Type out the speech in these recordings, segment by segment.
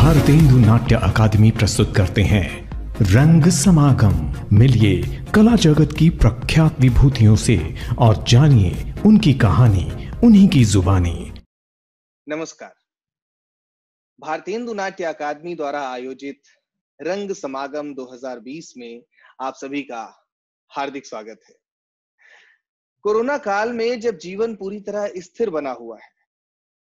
भारतेंदु नाट्य अकादमी प्रस्तुत करते हैं रंग समागम। मिलिए कला जगत की प्रख्यात विभूतियों से और जानिए उनकी कहानी, उन्हीं की जुबानी। नमस्कार। भारतेंदु नाट्य अकादमी द्वारा आयोजित रंग समागम 2020 में आप सभी का हार्दिक स्वागत है। कोरोना काल में जब जीवन पूरी तरह स्थिर बना हुआ है,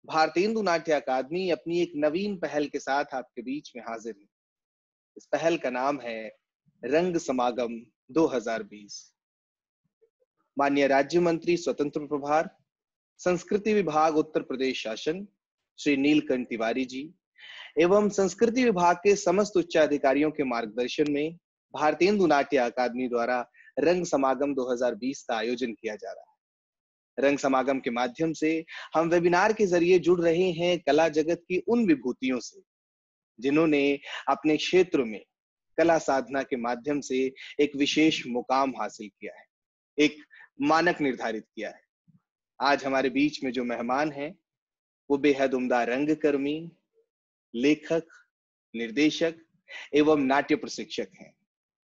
भारतेंदु नाट्य अकादमी अपनी एक नवीन पहल के साथ आपके बीच में हाजिर है। इस पहल का नाम है रंग समागम 2020। माननीय राज्य मंत्री स्वतंत्र प्रभार, संस्कृति विभाग उत्तर प्रदेश शासन, श्री नीलकंठ तिवारी जी एवं संस्कृति विभाग के समस्त उच्चाधिकारियों के मार्गदर्शन में भारतेंदु नाट्य अकादमी द्वारा रंग समागम 2020 का आयोजन किया जा रहा है। रंग समागम के माध्यम से हम वेबिनार के जरिए जुड़ रहे हैं कला जगत की उन विभूतियों से जिन्होंने अपने क्षेत्र में कला साधना के माध्यम से एक विशेष मुकाम हासिल किया है, एक मानक निर्धारित किया है। आज हमारे बीच में जो मेहमान हैं वो बेहद उम्दा रंगकर्मी, लेखक, निर्देशक एवं नाट्य प्रशिक्षक हैं।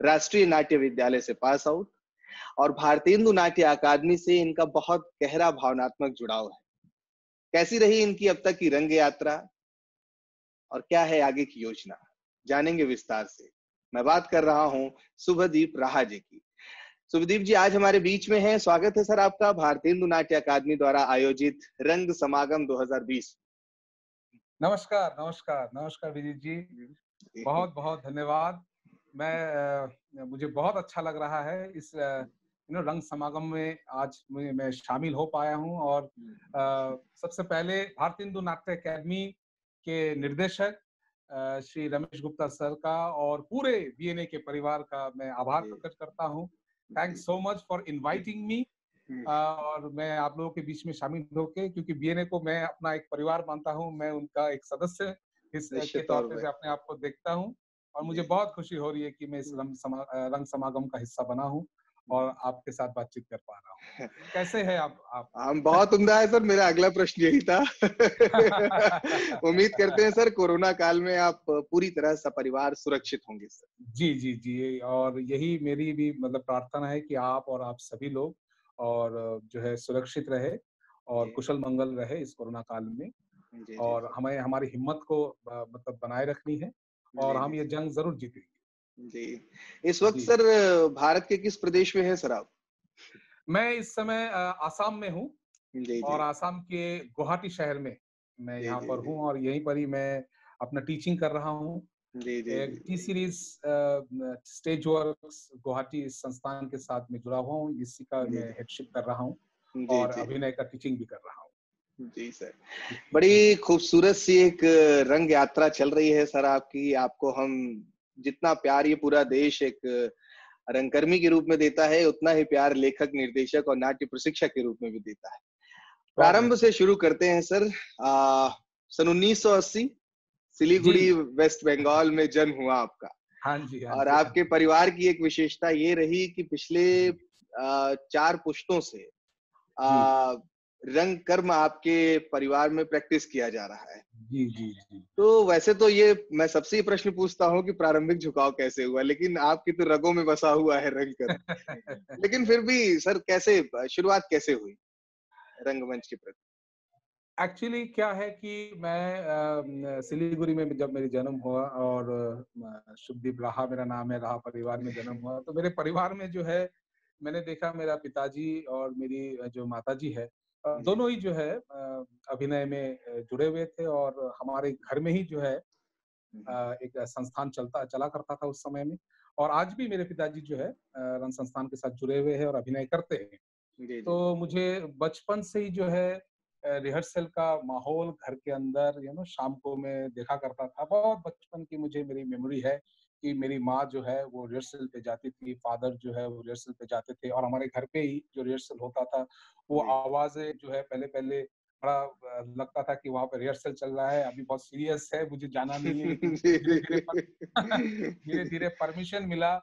राष्ट्रीय नाट्य विद्यालय से पास आउट और भारतेंदु नाट्य अकादमी से इनका बहुत गहरा भावनात्मक जुड़ाव है। कैसी रही इनकी अब तक की रंग यात्रा और क्या है आगे की योजना, जानेंगे विस्तार से। मैं बात कर रहा हूं शुभदीप राहा जी की। शुभदीप जी आज हमारे बीच में हैं। स्वागत है सर आपका भारतेंदु नाट्य अकादमी द्वारा आयोजित रंग समागम 2020। नमस्कार नमस्कार नमस्कार विजीत जी, बहुत बहुत धन्यवाद। मुझे बहुत अच्छा लग रहा है इस रंग समागम में आज मैं शामिल हो पाया हूं और सबसे पहले भारतेंदु नाट्य अकादमी के निर्देशक श्री रमेश गुप्ता सर का और पूरे बीएनए के परिवार का मैं आभार प्रकट करता हूं। Thanks so much for inviting me और मैं आप लोगों के बीच में शामिल होके, क्योंकि बीएनए को मैं अपना एक परिवार मानता हूं, मैं उनका एक सदस्य के तौर पे अपने आप को देखता हूं और मुझे बहुत खुशी हो रही है कि मैं इस रंग समागम का हिस्सा बना हूं और आपके साथ बातचीत कर पा रहा हूं। कैसे हैं आप? हम बहुत उम्दा है सर। मेरा अगला प्रश्न यही था। उम्मीद करते हैं सर कोरोना काल में आप पूरी तरह सपरिवार सुरक्षित होंगे सर। जी जी जी, और यही मेरी भी मतलब प्रार्थना है कि आप और आप सभी लोग और जो है सुरक्षित रहे और कुशल मंगल रहे इस कोरोना काल में। और हमें हमारी हिम्मत को मतलब बनाए रखनी है और हम ये जंग जरूर जीतेंगे। जी, इस वक्त सर भारत के किस प्रदेश में है सर आप? मैं इस समय आसाम में हूँ और आसाम के गुवाहाटी शहर में मैं यहाँ पर हूँ और यहीं पर ही मैं अपना टीचिंग कर रहा हूँ। T series stage works Guwahati इस संस्थान के साथ में जुड़ा हुआ हूँ, इसी का मैं हेडशिप कर रहा हूँ और अभिनय का टीचिंग भी कर रहा हूँ। जी सर, बड़ी खूबसूरत सी एक रंग यात्रा चल रही है सर आपकी। आपको हम जितना प्यार ये पूरा देश एक रंगकर्मी के रूप में देता है, उतना ही प्यार लेखक, निर्देशक और नाट्य प्रशिक्षक के रूप में भी देता है। प्रारंभ से शुरू करते हैं सर। सन 1980 सिलीगुड़ी वेस्ट बंगाल में जन्म हुआ आपका। हाँ जी, और आपके परिवार की एक विशेषता ये रही कि पिछले 4 पुश्तों से रंग कर्म आपके परिवार में प्रैक्टिस किया जा रहा है। जी जी जी। तो वैसे तो ये मैं सबसे प्रश्न पूछता हूँ कि प्रारंभिक झुकाव कैसे हुआ, लेकिन आपकी तो रगों में बसा हुआ है रंग कर्म। लेकिन फिर भी सर कैसे शुरुआत कैसे हुई रंगमंच के प्रति? एक्चुअली क्या है कि मैं सिलीगुड़ी में जब मेरी जन्म हुआ और शुभदीप राहा मेरा नाम है, राहा परिवार में जन्म हुआ, तो मेरे परिवार में जो है मैंने देखा मेरा पिताजी और मेरी जो माताजी है दोनों ही जो है अभिनय में जुड़े हुए थे और हमारे घर में ही जो है एक संस्थान चला करता था उस समय में। और आज भी मेरे पिताजी जो है रंग संस्थान के साथ जुड़े हुए हैं और अभिनय करते हैं। तो मुझे बचपन से ही जो है रिहर्सल का माहौल घर के अंदर शाम को मैं देखा करता था। बहुत बचपन की मुझे मेरी मेमोरी है कि मेरी माँ जो है वो रिहर्सल पे जाती थी, फादर जो है वो रिहर्सल पे जाते थे और हमारे घर पे ही जो रिहर्सल होता था वो आवाजें जो है पहले पहले बड़ा लगता था कि वहाँ पे रिहर्सल चल रहा है, अभी बहुत सीरियस है, मुझे जाना नहीं है। लेकिन धीरे धीरे परमिशन मिला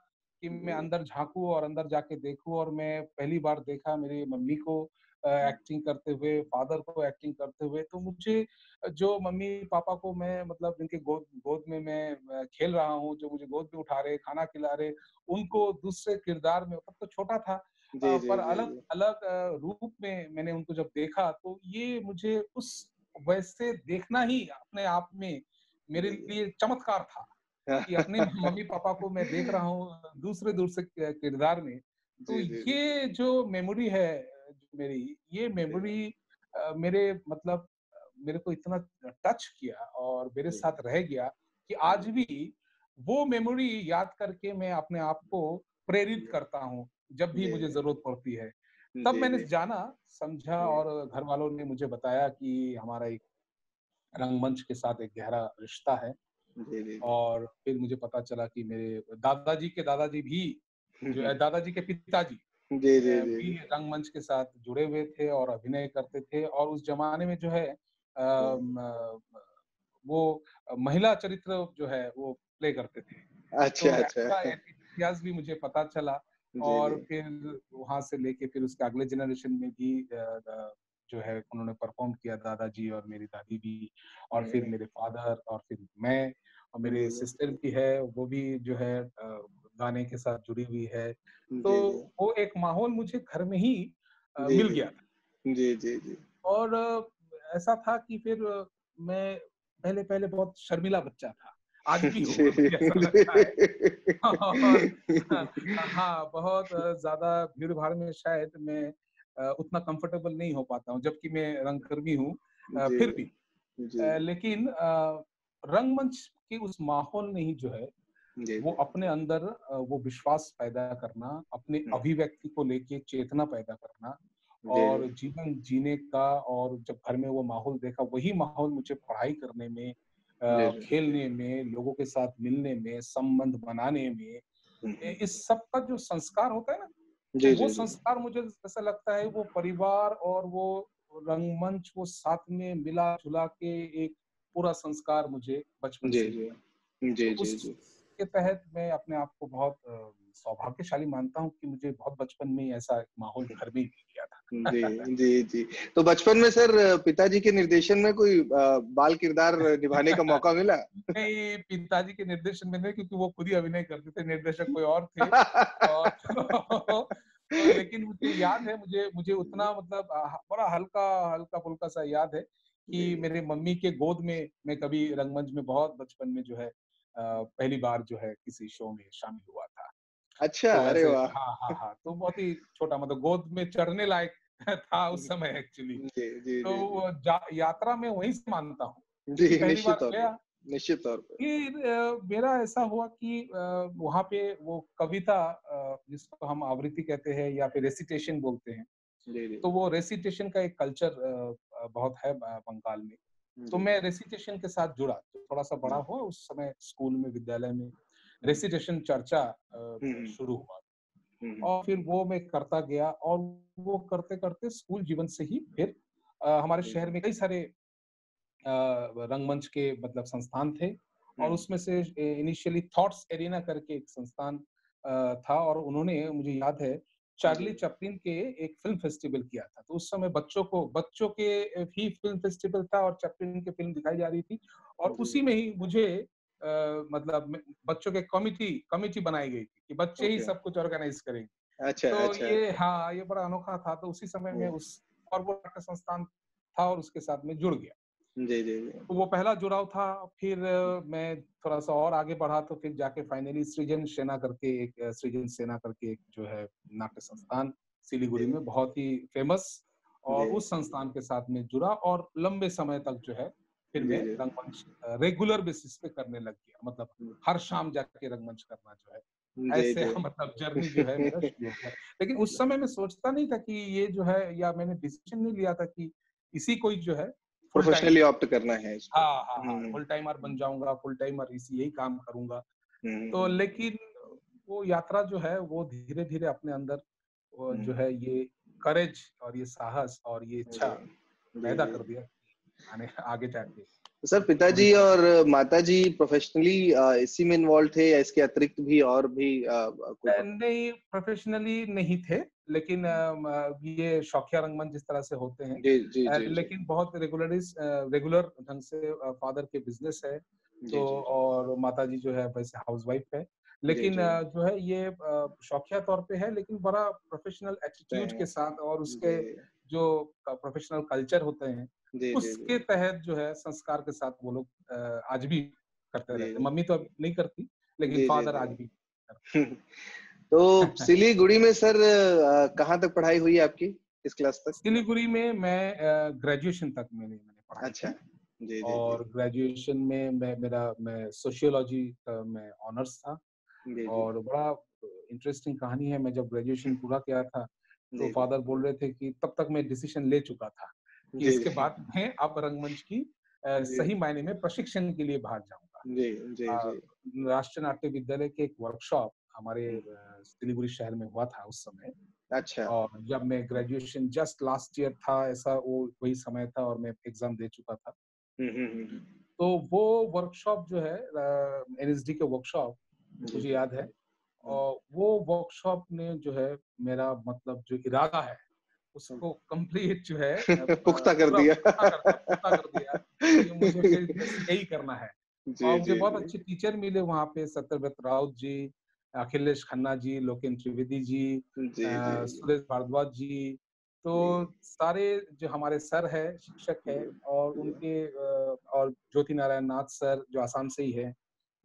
कि मैं अंदर झांकू और अंदर जाके देखूं और मैं पहली बार देखा मेरी मम्मी को एक्टिंग करते हुए, फादर को एक्टिंग करते हुए, तो मुझे जो मम्मी पापा को मैं मतलब जिनके गोद गोद में मैं खेल रहा हूँ, जो मुझे गोद में उठा रहे, खाना खिला रहे, उनको दूसरे किरदार में, तब तो छोटा था, जी जी पर जी अलग जी अलग रूप में मैंने उनको जब देखा, तो ये मुझे उस वैसे देखना ही अपने आप में मेरे जी लिए चमत्कार था कि अपने मम्मी पापा को मैं देख रहा हूँ दूसरे किरदार में। तो जी जी जी ये जो मेमोरी है मेरी, ये मेमोरी मेरे मतलब मेरे को इतना टच किया और मेरे जी साथ रह गया कि आज भी वो मेमोरी याद करके मैं अपने आप को प्रेरित करता हूँ, जब भी जी मुझे ज़रूरत पड़ती है। तब जी मैंने जी जाना, समझा जी और घरवालों ने मुझे बताया कि हमारा एक रंगमंच के साथ एक गहरा रिश्ता है। जी जी जी और फिर मुझे पता चला कि मेरे दादाजी के दादाजी भी दादाजी के पिताजी जी जी जी भी रंगमंच के साथ जुड़े हुए थे और अभिनय करते थे और उस जमाने में जो है वो महिला चरित्र जो है वो प्ले करते थे। अच्छा तो अच्छा ऐसा इतिहास भी मुझे पता चला जी और जी फिर वहाँ से लेके फिर उसके अगले जनरेशन में भी जो है उन्होंने परफॉर्म किया, दादाजी और मेरी दादी भी, और फिर मेरे फादर और फिर मैं, और जी मेरे जी सिस्टर भी है, वो भी जो है गाने के साथ जुड़ी हुई है। तो जी जी वो एक माहौल मुझे घर में ही जी मिल जी गया था। जी जी जी और ऐसा था कि फिर मैं पहले-पहले बहुत शर्मीला बच्चा था। आज भी हूँ, मुझे ऐसा लगता है। और हाँ, बहुत ज़्यादा भीड़-भाड़ में शायद मैं उतना कंफर्टेबल नहीं हो पाता हूँ, जबकि मैं रंगकर्मी हूँ जी फिर भी। जी लेकिन रंगमंच के उस माहौल ने ही जो है, जी वो जी अपने अंदर वो विश्वास पैदा करना, अपने अभिव्यक्ति को लेके चेतना पैदा करना जी और जीवन जीने का, और जब घर में वो माहौल देखा, वही माहौल मुझे पढ़ाई करने में, जी खेलने में, लोगों के साथ मिलने में, संबंध बनाने में, इस सब का जो संस्कार होता है ना, तो जी वो जी जी संस्कार मुझे ऐसा लगता है वो परिवार और वो रंगमंच वो साथ में मिला-जुला के एक पूरा संस्कार मुझे बचपन जी से जी मिला। जी तो जी जी उसके तहत मैं अपने आप को बहुत सौभाग्यशाली मानता हूँ कि मुझे बहुत बचपन में ही ऐसा एक माहौल घर में ही मिल गया था। जी जी जी तो बचपन में सर पिताजी के निर्देशन में कोई बाल किरदार निभाने का मौका मिला नहीं, पिताजी के निर्देशन में नहीं, क्योंकि वो खुद ही अभिनय करते थे, निर्देशक कोई और थे। और लेकिन मुझे याद है, मुझे मुझे उतना मतलब बड़ा हल्का-फुल्का सा याद है जी कि मेरे मम्मी के गोद में मैं कभी रंगमंच में बहुत बचपन में जो है पहली बार जो है किसी शो में शामिल हुआ था। अच्छा तो अरे ऐसे वाह हाँ, हाँ, हाँ, तो बहुत ही छोटा, मतलब गोद में चढ़ने लायक था उस समय एक्चुअली। जी जी तो जी जी यात्रा मैं वहीं से मानता हूँ कि जी पहली निश्चित बार तौर पे गया। निश्चित तौर पे फिर मेरा ऐसा हुआ कि वहाँ पे वो कविता जिसको हम आवृत्ति कहते हैं या फिर रेसिटेशन बोलते हैं, जी जी तो वो रेसिटेशन का एक कल्चर बहुत है बंगाल में। तो जी मैं रेसिटेशन के साथ जुड़ा, तो थोड़ा-सा बड़ा हुआ, उस समय स्कूल में, विद्यालय में रेसिटेशन चर्चा हम्म शुरू हुआ हम्म और फिर वो मैं करता गया और वो करते-करते स्कूल जीवन से ही फिर हमारे जी शहर में कई सारे रंगमंच के मतलब संस्थान थे और हम्म उसमें से इनिशियली थॉट्स एरिना करके एक संस्थान था और उन्होंने, मुझे याद है, जी चार्ली चैपलिन के एक फिल्म फेस्टिवल किया था। तो उस समय बच्चों के ही फिल्म फेस्टिवल था और चैपलिन की फिल्म दिखाई जा रही थी और जी उसी में ही मुझे मतलब बच्चों के कमिटी कमिटी बनाई गई थी कि बच्चे ही ओके सब कुछ ऑर्गेनाइज करेंगे। अच्छा तो अच्छा ये हाँ, ये बड़ा अनोखा था। तो उसी समय में उस और वो नाट्य संस्थान था और उसके साथ में जुड़ गया। जी जी जी तो वो पहला जुड़ाव था। फिर मैं थोड़ा-सा और आगे बढ़ा तो फिर जाके फाइनली सृजन सेना करके एक जो है नाट्य संस्थान सिलीगुड़ी जी में बहुत ही फेमस, और जी उस संस्थान के साथ में जुड़ा और लंबे समय तक जो है फिर जी मैं जी रंगमंच रेगुलर बेसिस पे करने लग गया। मतलब हर शाम जाके रंगमंच करना जो है, जी ऐसे जी मतलब जर्नी जो है मेरा शुरू हो गया। लेकिन उस समय मैं सोचता नहीं था कि ये जो है, या मैंने डिसीजन नहीं लिया था कि इसी को ही जो है फुल टाइम, प्रोफेशनली ऑप्ट करना है इसको हाँ, हाँ, हाँ, फुल टाइमर बन जाऊँगा, फुल टाइमर इसी यही काम करूँगा। तो हम्म लेकिन वो यात्रा जो है वो धीरे-धीरे अपने अंदर वो जो हम्म है ये करेज और ये साहस और ये इच्छा जी जी पैदा जी कर दिया आने आगे जाके। तो सर पिताजी और माताजी प्रोफेशनली इसी में इन्वॉल्व थे या इसके अतिरिक्त भी और भी कोई नहीं, प्रोफेशनली नहीं थे, लेकिन ये शौकिया रंगमंच जिस तरह से होते हैं, जी जी जी जी लेकिन बहुत रेगुलर ढंग से फादर के बिजनेस है, जी तो जी और माताजी जो है वैसे हाउसवाइफ है, जी लेकिन जी जो है ये शौकिया तौर पे है, लेकिन बड़ा प्रोफेशनल एटीट्यूड के साथ और उसके जी जो प्रोफेशनल कल्चर होते हैं, जी जी उसके तहत जो है संस्कार के साथ वो लोग आज भी करते जी रहते हैं। मम्मी तो अब नहीं करती, लेकिन जी जी फादर जी आज भी करते तो हैं। सिलीगुड़ी में सर कहाँ तक पढ़ाई हुई है आपकी, किस क्लास तक? सिलीगुड़ी में मैं ग्रेजुएशन तक मैंने पढ़ाई अच्छा की, जी जी जी और ग्रेजुएशन में मैं सोशियोलॉजी का मैं ऑनर्स था, जी जी और बड़ा इंटरेस्टिंग कहानी है। मैं जब ग्रेजुएशन पूरा किया था, तो जी जी फादर बोल रहे थे कि तब तक मैं डिसीजन ले चुका था कि जी इसके बाद मैं अब रंगमंच की जी सही मायने में प्रशिक्षण के लिए बाहर जाऊंगा। जी जी जी राष्ट्रीय नाट्य विद्यालय के एक वर्कशॉप हमारे हम्म, सिलीगुड़ी शहर में हुआ था उस समय, अच्छा और जब मैं ग्रेजुएशन जस्ट लास्ट ईयर था, ऐसा वो वही समय था और मैं एग्जाम दे चुका था। तो वो वर्कशॉप जो है एनएसडी के वर्कशॉप, जी मुझे जी याद है, और वो वर्कशॉप ने जो है मेरा मतलब जो इरादा है उसको कंप्लीट जो है पुख्ता कर पूरा दिया पुख्ता कर दिया कि मुझे फिर बस यही करना है। जी और मुझे जी बहुत जी अच्छे टीचर मिले वहाँ पे, सत्यव्रत राउत जी, अखिलेश खन्ना जी, लोकेन त्रिवेदी जी, जी जी सुरेश भारद्वाज जी, तो जी सारे जो हमारे सर है, शिक्षक है, जी और उनके और ज्योति नारायण नाथ सर जो आसाम से ही है,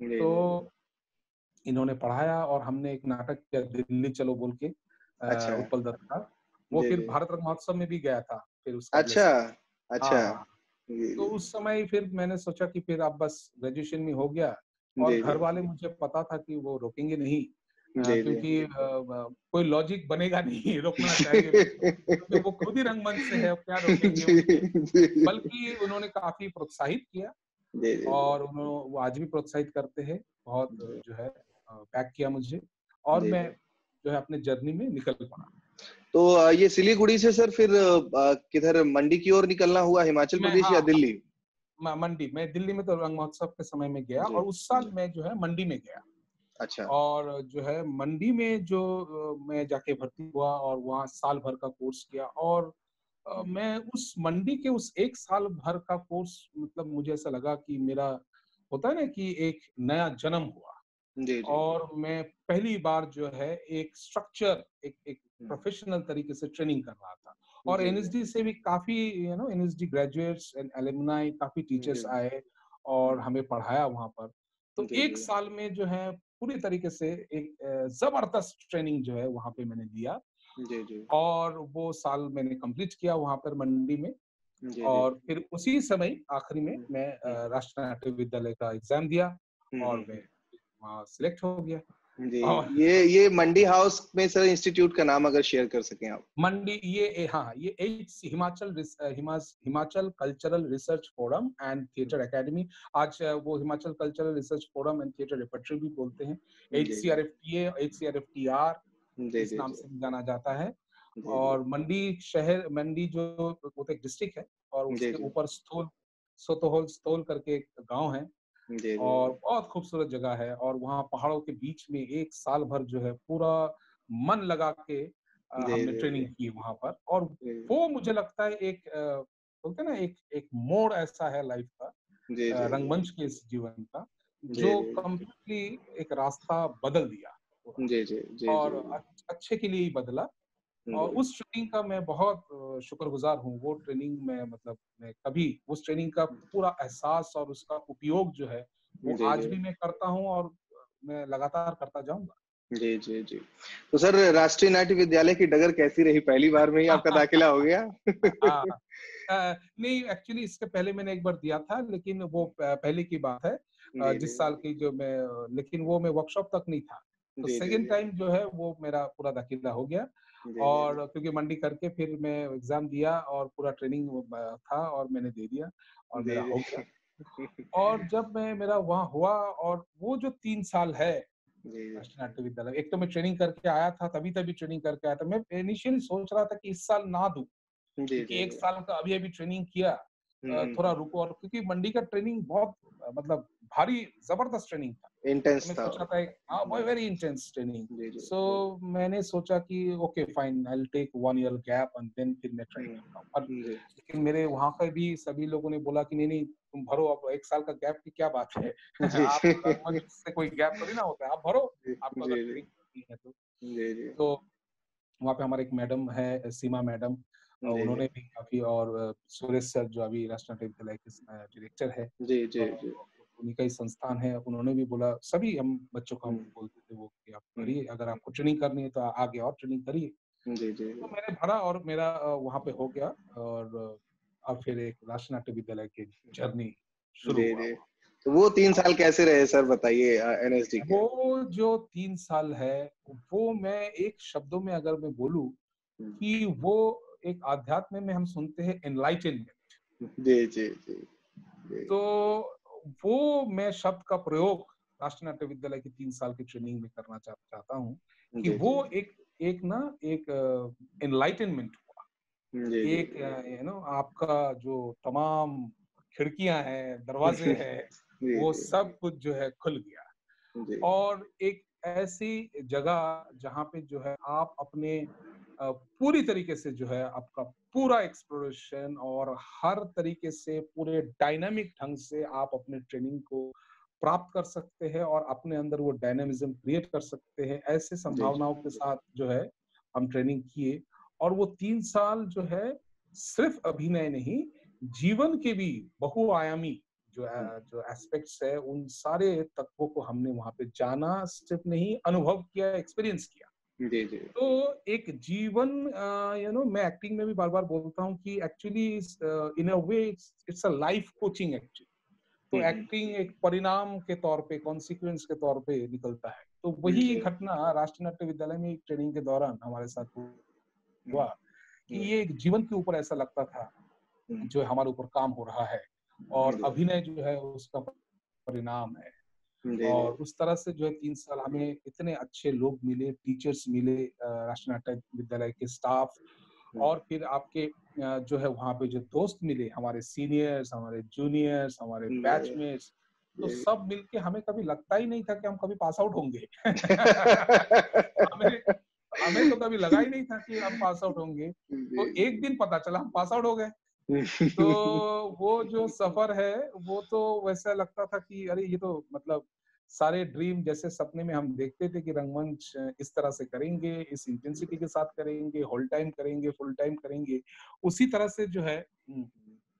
जी तो जी इन्होंने पढ़ाया और हमने एक नाटक किया दिल्ली चलो बोल के, अच्छा उत्पल दत्त का। वो जी फिर जी भारत रत्न महोत्सव में भी गया था फिर उसका अगले अच्छा साल। अच्छा हाँ, जी तो जी उस समय फिर मैंने सोचा कि फिर अब बस ग्रेजुएशन में हो गया, और जी घर वाले मुझे पता था कि वो रोकेंगे नहीं, जी जी क्योंकि कोई लॉजिक बनेगा नहीं रोकना चाहिए क्योंकि वो खुद ही रंगमंच से है, क्या रोकेंगे जी मुझे। जी बल्कि उन्होंने काफ़ी प्रोत्साहित किया, जी जी और वो आज भी प्रोत्साहित करते हैं, बहुत जी जो है बैक किया मुझे, और जी मैं जी जो है अपने जर्नी में निकल पड़ा। तो ये सिलीगुड़ी से सर फिर किधर मंडी की ओर निकलना हुआ, हिमाचल मैं प्रदेश हाँ, या दिल्ली? मंडी, मैं दिल्ली में तो रंग महोत्सव के समय में गया, जी और उस साल जी मैं जो है मंडी में गया, अच्छा और जो है मंडी में जो मैं जाके भर्ती हुआ और वहाँ साल भर का कोर्स किया, और मैं उस मंडी के उस एक साल भर का कोर्स, मतलब मुझे ऐसा लगा कि मेरा होता है ना कि एक नया जन्म हुआ, जी जी और मैं पहली बार जो है एक स्ट्रक्चर, एक प्रोफेशनल तरीके से ट्रेनिंग कर रहा था, और जी एनएसडी से भी काफी एनएसडी ग्रेजुएट्स एंड एलुमनाई काफी जी टीचर्स आए और हमें पढ़ाया वहां पर। तो जी एक साल में जो है पूरी तरीके से एक जबरदस्त ट्रेनिंग जो है वहां पे मैंने दिया, जी जी और वो साल मैंने कंप्लीट किया वहां पर मंडी में। जी जी और फिर उसी समय आखिरी में मैं राष्ट्रीय नाट्य विद्यालय का एग्जाम दिया, और मैं वहाँ सिलेक्ट हो गया। जी और ये मंडी हाउस में सर इंस्टीट्यूट का नाम अगर शेयर कर सकें आप? मंडी, हाँ, ये Himachal cultural research forum and theatre academy. आज वो Himachal cultural research forum and theatre repertory भी बोलते हैं, जी जी HCRFTA जी इस जी नाम जी से भी जाना जाता है। जी जी और मंडी जो वो तो एक डिस्ट्रिक्ट है, और जी उसके जी ऊपर सोतोहोल करके एक गांव है, जी जी और बहुत खूबसूरत जगह है, और वहाँ पहाड़ों के बीच में एक साल भर जो है पूरा मन लगा के जी हमने जी ट्रेनिंग की वहाँ पर। और जी वो मुझे लगता है एक बोलते हैं ना, एक एक मोड़ ऐसा है लाइफ का, जी जी रंगमंच के इस जीवन का, जी जो कंप्लीटली एक रास्ता बदल दिया पूरा, जी जी जी जी और अच्छे के लिए ही बदला। और उस ट्रेनिंग का मैं बहुत शुक्रगुजार हूँ। वो ट्रेनिंग में मतलब मैं कभी उस ट्रेनिंग का पूरा एहसास और उसका उपयोग जो है वो जी आज जी भी मैं करता हूँ, और मैं लगातार करता जाऊंगा। जी जी जी तो सर राष्ट्रीय नाट्य विद्यालय की डगर कैसी रही, पहली बार में ही आपका दाखिला हो गया? हाँ, नहीं, एक्चुअली इसके पहले मैंने एक बार दिया था, लेकिन वो पहले की बात है, जी जी जिस साल की जो मैं, लेकिन वो मैं वर्कशॉप तक नहीं था। तो जी जी सेकेंड टाइम जो है वो मेरा पूरा दाखिला हो गया, जी जी और क्योंकि मंडी करके फिर मैं एग्जाम दिया, और पूरा ट्रेनिंग था और मैंने दे दिया, और जी मेरा हो जी गया। और जब मैं मेरा वहाँ हुआ, और वो जो 3 साल है जी राष्ट्रीय नाट्य विद्यालय, एक तो मैं ट्रेनिंग करके आया था, तभी तभी ट्रेनिंग करके आया था। मैं इनिशियली सोच रहा था कि इस साल ना दूं, जी क्योंकि जी एक साल का अभी अभी ट्रेनिंग किया, थोड़ा रुको, और क्योंकि मंडी का ट्रेनिंग बहुत मतलब भारी जबरदस्त ट्रेनिंग था। इंटेंस मैं था। सोच रहा था हाँ, वेरी इंटेंस ट्रेनिंग। जी जी। सो मैंने सोचा कि okay fine, I will take 1 year gap and then फिर मैं ट्राई करता हूँ। पर जी लेकिन मेरे वहाँ पे भी सभी लोगों ने बोला कि नहीं नहीं तुम भरो, अब 1 साल का गैप की क्या बात है। जी आप रंगमंच से कोई गैप थोड़ी ना होता है, आप भरो, जी आपको अगर जी ट्रेनिंग करनी है तो। जी जी तो वहाँ पे हमारे एक मैडम है, सीमा मैडम, जी उन्होंने भी काफी, और सुरेश सर जो अभी राष्ट्रीय नाट्य विद्यालय के डायरेक्टर है, जी जी और जी। उन्हीं का ही संस्थान है, उन्होंने भी बोला, सभी हम बच्चों को हम हम्म, बोलते थे वो कि आप हम्म, करिए, अगर आपको ट्रेनिंग करनी है तो आगे और ट्रेनिंग करिए। जी जी तो मैंने भरा और मेरा वहाँ पे हो गया, और अब फिर एक राष्ट्रीय नाट्य विद्यालय की जर्नी शुरू जी हुआ जी। वहाँ। तो वो 3 साल कैसे रहे सर, बताइए एनएसडी के। वो जो 3 साल है, वो मैं एक शब्दों में अगर मैं बोलूँ हम्म, कि वो एक आध्यात्म में हम सुनते हैं एनलाइटनमेंट। जी जी जी जी तो वो मैं शब्द का प्रयोग राष्ट्रीय नाट्य विद्यालय की 3 साल की ट्रेनिंग में करना चाहता हूँ कि जी वो जी एक एक ना एक एनलाइटनमेंट हुआ, जी जी एक आपका जो तमाम खिड़कियां हैं, दरवाजे हैं, जी वो जी सब कुछ जो है खुल गया। जी और एक ऐसी जगह जहाँ पे जो है आप अपने पूरी तरीके से जो है आपका पूरा एक्सप्लोरेशन और हर तरीके से पूरे डायनामिक ढंग से आप अपने ट्रेनिंग को प्राप्त कर सकते हैं और अपने अंदर वो डायनामिज्म क्रिएट कर सकते हैं, ऐसे जी संभावनाओं के साथ जो है हम ट्रेनिंग किए। और वो 3 साल जो है सिर्फ अभिनय नहीं, जीवन के भी बहुआयामी जो एस्पेक्ट्स है, उन सारे तत्वों को हमने वहां पे जाना, सिर्फ नहीं अनुभव किया, एक्सपीरियंस किया। जी जी तो एक जीवन, मैं एक्टिंग में भी बार बार बोलता हूँ कि actually in a way it's a life coaching actually. तो एक्टिंग एक परिणाम के तौर पे, कॉन्सिक्वेंस के तौर पे निकलता है। तो वही जी घटना राष्ट्रीय नाट्य विद्यालय में ट्रेनिंग के दौरान हमारे साथ हम्म, हुआ कि ये एक जीवन के ऊपर ऐसा लगता था हम्म, जो हमारे ऊपर काम हो रहा है, और जी अभिनय जो है उसका परिणाम है। जी और उस तरह से जो है 3 साल हमें इतने अच्छे लोग मिले, टीचर्स मिले, राष्ट्रीय नाट्य विद्यालय के स्टाफ, हम्म, और फिर आपके जो है वहाँ पे जो दोस्त मिले, हमारे सीनियर्स, हमारे जूनियर्स, हमारे जी बैचमेट्स, तो जी सब मिलके हमें कभी लगता ही नहीं था कि हम कभी पास आउट होंगे। हमें हमें तो कभी लगा ही नहीं था कि हम पास आउट होंगे। जी तो एक दिन पता चला हम पास आउट हो गए। तो जी वो जो सफर है, वो तो वैसा लगता था कि अरे ये तो मतलब सारे ड्रीम जैसे सपने में हम देखते थे कि रंगमंच इस तरह से करेंगे, इस इंटेंसिटी के साथ करेंगे, होल टाइम करेंगे, फुल टाइम करेंगे, उसी तरह से जो है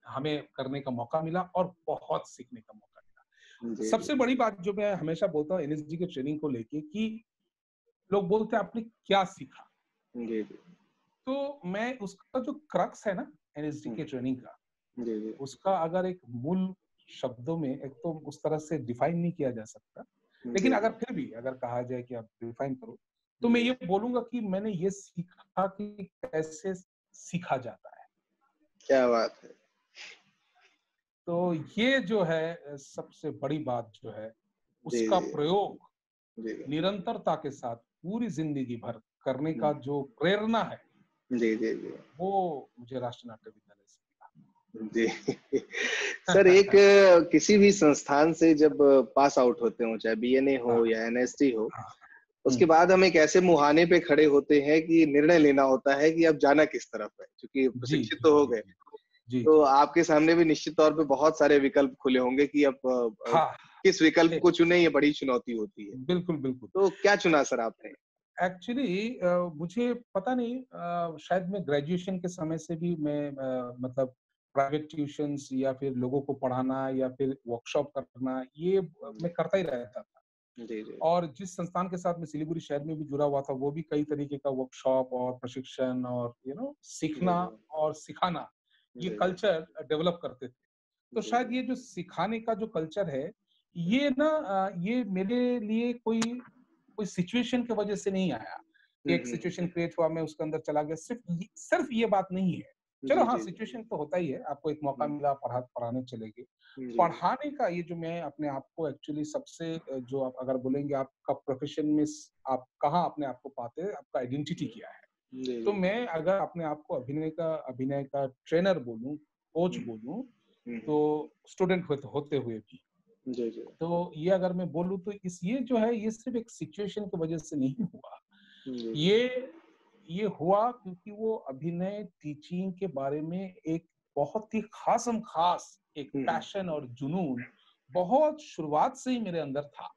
हमें करने का मौका मिला और बहुत सीखने का मौका मिला। जी सबसे बड़ी बात जो मैं हमेशा बोलता हूँ एनएसडी के ट्रेनिंग को लेके कि लोग बोलते हैं आपने क्या सीखा, जी जी तो मैं उसका जो क्रक्स है ना एनएसडी के ट्रेनिंग का, जी जी उसका अगर एक मूल शब्दों में एक तो उस तरह से डिफाइन नहीं किया जा सकता, लेकिन जी अगर फिर भी अगर कहा जाए कि आप डिफाइन करो, तो मैं जी ये बोलूंगा कि मैंने ये सीखा कि कैसे सीखा जाता है। क्या बात है। तो ये जो है सबसे बड़ी बात जो है, जी उसका जी प्रयोग जी निरंतरता के साथ पूरी जिंदगी भर करने हम्म, का जो प्रेरणा है, जी जी जी वो मुझे राष्ट्रीय नाट्य विद्यालय से जी सर, एक मिला। किसी भी संस्थान से जब पास आउट होते हो, चाहे बीएनए हाँ हो या एनएसडी हो, हाँ। उसके बाद हम एक ऐसे मुहाने पे खड़े होते हैं कि निर्णय लेना होता है कि अब जाना किस तरफ है, क्योंकि जी प्रशिक्षित जी तो हो जी गए। जी जी तो जी। आपके सामने भी निश्चित तौर पे बहुत सारे विकल्प खुले होंगे कि अब हाँ, किस विकल्प को चुने, ये बड़ी चुनौती होती है। बिल्कुल बिल्कुल। तो क्या चुना सर आपने? एक्चुअली मुझे पता नहीं, शायद मैं ग्रेजुएशन के समय से भी मैं मतलब प्राइवेट ट्यूशंस या फिर लोगों को पढ़ाना या फिर वर्कशॉप करना, ये मैं जी करता ही रहता था। जी जी और जिस संस्थान के साथ मैं सिलीगुड़ी शहर में भी जुड़ा हुआ था, वो भी कई तरीके का वर्कशॉप और प्रशिक्षण और जी सीखना जी और सिखाना, ये जी कल्चर डेवलप करते थे। तो जी शायद ये जो सिखाने का जो कल्चर है, ये ना ये मेरे लिए कोई कोई सिचुएशन की वजह से नहीं आया कि एक सिचुएशन क्रिएट हुआ, मैं उसके अंदर चला गया, सिर्फ ये बात नहीं है। चलो जी हाँ, जी सिचुएशन तो होता ही है, आपको एक मौका मिला, पढ़ाने चले गए। जी पढ़ाने का ये जो मैं अपने आप को एक्चुअली सबसे जो आप अगर बोलेंगे आपका प्रोफेशन में आप कहाँ अपने आप को पाते हैं, आपका आइडेंटिटी क्या है। जी तो जी मैं अगर अपने आप को अभिनय का ट्रेनर बोलूं, कोच बोलूं, तो स्टूडेंट होते हुए भी। जी जी तो ये अगर मैं बोलूँ तो ये जो है ये सिर्फ एक सिचुएशन की वजह से नहीं हुआ। जी ये हुआ क्योंकि वो अभिनय टीचिंग के बारे में एक बहुत ही खासम खास एक पैशन और जुनून बहुत शुरुआत से ही मेरे अंदर था।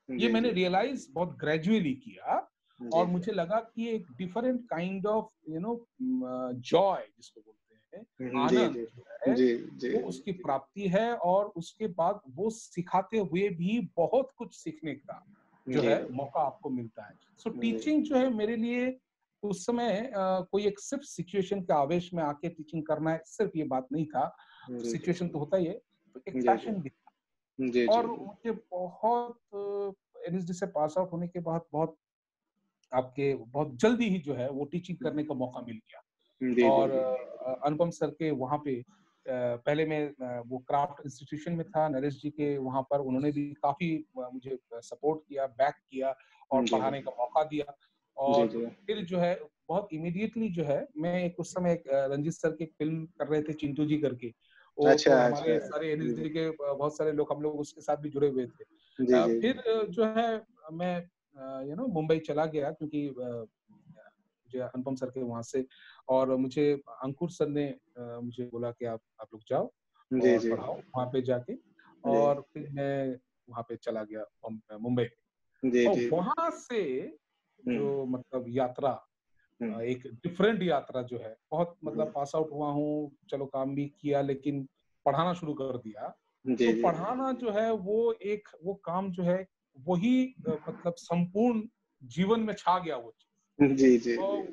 ये जी मैंने जी रियलाइज बहुत ग्रेजुअली किया जी और मुझे लगा कि एक डिफरेंट काइंड ऑफ जॉय जिसको बोलते हैं, जी आनंद जी जो है जी जी वो उसकी प्राप्ति है और उसके बाद वो सिखाते हुए भी बहुत कुछ सीखने का जो जी है मौका आपको मिलता है। सो जी टीचिंग जो है मेरे लिए उस समय कोई एक सिर्फ सिचुएशन के आवेश में आके टीचिंग करना है, सिर्फ ये बात नहीं था। जी सिचुएशन तो होता ही है, तो एक जी पैशन भी था। जी जी और मुझे बहुत एनएसडी से पास आउट होने के बाद आपके बहुत जल्दी ही जो है वो टीचिंग करने का मौका मिल गया। जी और जी अनुपम सर के वहाँ पे पहले मैं वो क्राफ्ट इंस्टीट्यूशन में था नरेश जी के वहाँ पर, उन्होंने भी काफी मुझे सपोर्ट किया, बैक किया और जी पढ़ाने का मौका दिया। जी और जी फिर जो है बहुत इमीडिएटली जो है मैं एक उस समय एक रंजीत सर की फिल्म कर रहे थे चिंटू जी करके। वो अच्छा तो अच्छा हमारे सारे एनएसडी के बहुत सारे लोग, हम लोग उसके साथ भी जुड़े हुए थे। जी जी फिर जो है मैं मुंबई चला गया क्योंकि मुझे अनुपम सर के वहां से और मुझे अंकुर सर ने मुझे बोला कि आप लोग जाओ जी और जी पढ़ाओ वहां पे जाके। जी और फिर मैं वहां पे चला गया मुंबई। जी और जी वहां से हम्म जो मतलब यात्रा हम्म एक डिफरेंट यात्रा जो है, बहुत मतलब पास आउट हुआ हूँ, चलो काम भी किया लेकिन पढ़ाना शुरू कर दिया। जी तो जी पढ़ाना जो है वो काम जो है वही मतलब संपूर्ण जीवन में छा गया वो चीज। जी जी और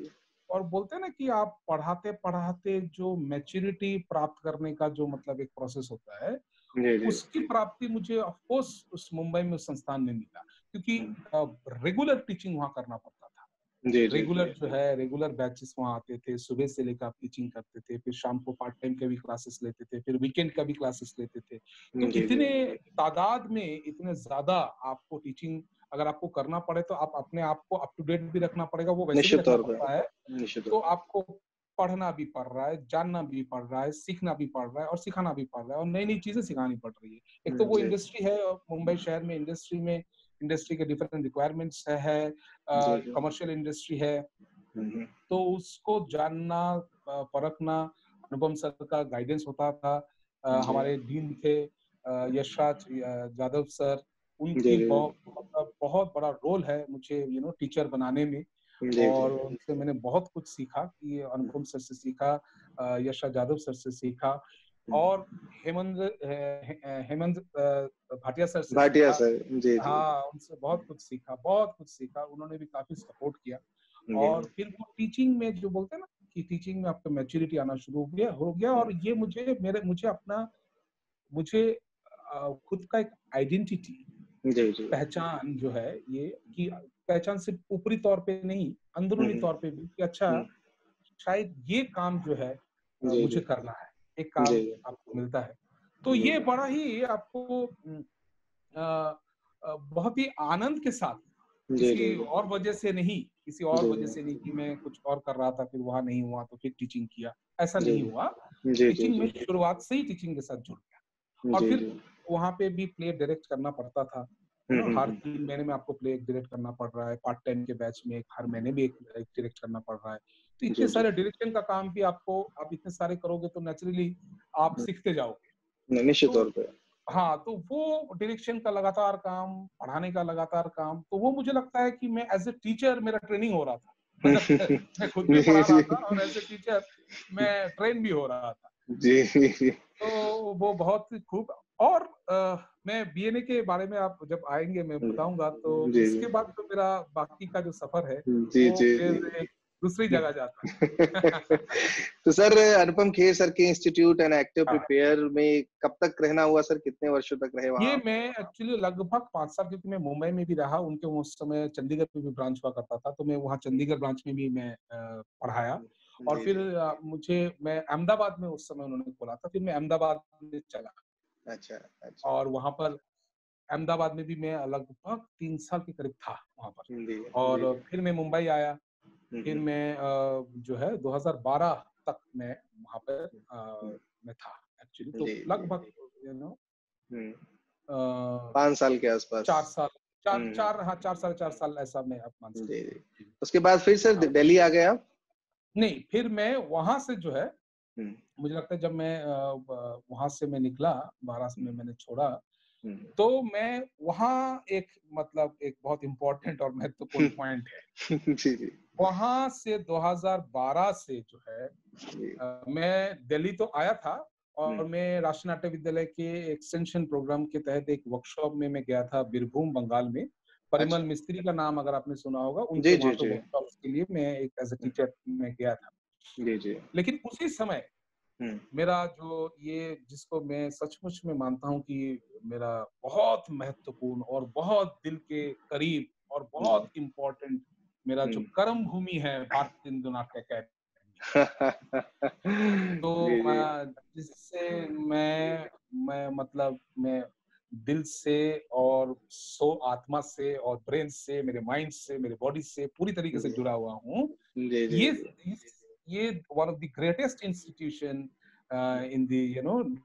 और बोलते हैं ना कि आप पढ़ाते पढ़ाते जो मैच्योरिटी प्राप्त करने का जो मतलब एक प्रोसेस होता है, जी जी उसकी प्राप्ति मुझे ऑफ कोर्स उस मुंबई में उस संस्थान में मिला क्योंकि हम्म, रेगुलर टीचिंग वहां करना पड़ता था। जी जी रेगुलर जो है रेगुलर बैचेस वहाँ आते थे, सुबह से लेकर आप टीचिंग करते थे, फिर शाम को पार्ट टाइम का भी क्लासेस लेते थे, फिर वीकेंड का भी क्लासेस लेते थे। तो जी जी इतने तादाद में इतने ज्यादा आपको टीचिंग अगर आपको करना पड़े तो आप अपने आप को अप टू डेट भी रखना पड़ेगा, वो वैसे भी निश्चित रखना तौर पे पड़ता है। निश्चित तौर तो पे आपको पढ़ना भी पड़ रहा है, जानना भी पड़ रहा है, सीखना भी पड़ रहा है और सिखाना भी पड़ रहा है और नई नई चीजें सिखानी पड़ रही है। एक तो वो जी इंडस्ट्री है और मुंबई शहर में इंडस्ट्री के डिफरेंट रिक्वायरमेंट्स है, जी जी कमर्शियल इंडस्ट्री है। हम्म तो उसको जानना परखना, अनुपम सर का गाइडेंस होता था। जी हमारे डीन थे यशराज यादव सर, जी उनकी जी मतलब बहुत बड़ा रोल है मुझे टीचर बनाने में। जी जी और उनसे मैंने बहुत कुछ सीखा कि अनुपम सर से सीखा, यशराज यादव सर से सीखा और हेमंत भाटिया सर से भाटिया सीखा। सर जी जी हाँ, उनसे बहुत कुछ सीखा, बहुत कुछ सीखा, उन्होंने भी काफी सपोर्ट किया। जी और फिर वो टीचिंग में जो बोलते हैं ना कि टीचिंग में आपका मैच्योरिटी आना शुरू हो गया और ये मुझे खुद का एक आइडेंटिटी, जी जी पहचान जो है ये कि पहचान सिर्फ ऊपरी तौर पे नहीं, अंदरूनी हम्म तौर पे भी कि अच्छा हम्म, शायद ये काम जो है जी मुझे जी करना है, एक जी काम आपको मिलता है। तो जी ये बड़ा ही आपको बहुत ही आनंद के साथ, जी जी किसी और वजह से नहीं, किसी और जी वजह से नहीं कि मैं कुछ और कर रहा था फिर वहां नहीं हुआ तो फिर टीचिंग किया, ऐसा जी नहीं हुआ। जी जी टीचिंग जी में शुरुआत से ही टीचिंग के साथ जुड़ गया और जी फिर जी वहां पे भी प्ले डायरेक्ट करना पड़ता था, हर हम्म 3 महीने में आपको प्ले डायरेक्ट करना पड़ रहा है, पार्ट टाइम के बैच में हर महीने भी एक डायरेक्ट करना पड़ रहा है। तो जी इतने जी सारे डायरेक्शन का काम भी आप इतने सारे करोगे तो नेचुरली आप सीखते जाओगे। निश्चित तो तौर पे हाँ, तो वो डायरेक्शन का लगातार काम, पढ़ाने का लगातार काम, तो वो मुझे लगता है कि मैं एज़ अ टीचर मेरा ट्रेनिंग हो रहा था। मतलब मैं खुद भी जी पढ़ा रहा जी था और एज़ अ टीचर मैं ट्रेन भी हो रहा था। जी जी तो वो बहुत ही खूब। और मैं बीएनए के बारे में आप जब आएँगे मैं बताऊँगा, तो जी इसके बाद तो मेरा बाकी का जो सफ़र है, जी वो जी जी फिर एक दूसरी जगह जाता है। तो सर अनुपम खेर सर के इंस्टीट्यूट एंड एक्टिव हाँ। प्रिपेयर में कब तक रहना हुआ सर, कितने वर्षों तक रहे वहां ये आप? मैं एक्चुअली लगभग 5 साल, क्योंकि मैं मुंबई में भी रहा, उनके उस समय चंडीगढ़ में भी ब्रांच हुआ करता था, तो मैं वहाँ चंडीगढ़ ब्रांच में भी मैं पढ़ाया। और जी फिर जी मैं अहमदाबाद में उस समय उन्होंने खोला था, फिर मैं अहमदाबाद में चला अच्छा अच्छा और वहाँ पर अहमदाबाद में भी मैं लगभग 3 साल के करीब था वहाँ पर। जी जी और जी फिर मैं मुंबई आया, फिर हम्म, मैं जो है 2012 तक मैं वहाँ पर हम्म, मैं था एक्चुअली, तो जी जी लगभग जी। 5 साल के आसपास। 4 साल, चार हम्म चार हाँ 4 साढ़े 4 साल ऐसा मैं आप मान जी सकते जी। हैं। उसके बाद फिर सर हाँ, दिल्ली आ गए आप? नहीं फिर मैं वहां से जो है, हम्म मुझे लगता है जब मैं वहां से मैं निकला, 12 में मैंने छोड़ा, हम्म। तो मैं वहाँ एक मतलब एक बहुत इम्पोर्टेंट और महत्वपूर्ण पॉइंट है। जी जी वहाँ से 2012 से जो है जी। मैं दिल्ली तो आया था, हम्म, और मैं राष्ट्रीय नाट्य विद्यालय के एक्सटेंशन प्रोग्राम के तहत एक वर्कशॉप में मैं गया था बीरभूम बंगाल में। परिमल अच्छा। मिस्त्री का नाम अगर आपने सुना होगा, उनके जी जी वहाँ पे जी। वर्कशॉप्स के लिए मैं एक एज ए टीचर में गया था। जी जी। लेकिन उसी समय हम्म मेरा जो ये जिसको मैं सचमुच में मानता हूँ कि मेरा बहुत महत्वपूर्ण और बहुत दिल के करीब और जी। बहुत इम्पोर्टेंट मेरा जो हम्म। कर्म भूमि है भारतीय हिंदू नाट्य अकेडमी, तो जी जी। जिससे मैं मतलब मैं दिल से और सो आत्मा से और ब्रेन से, मेरे माइंड से, मेरे बॉडी से पूरी तरीके से जी जुड़ा हुआ हूँ। जी जी ये जी। ये one of the greatest institution in the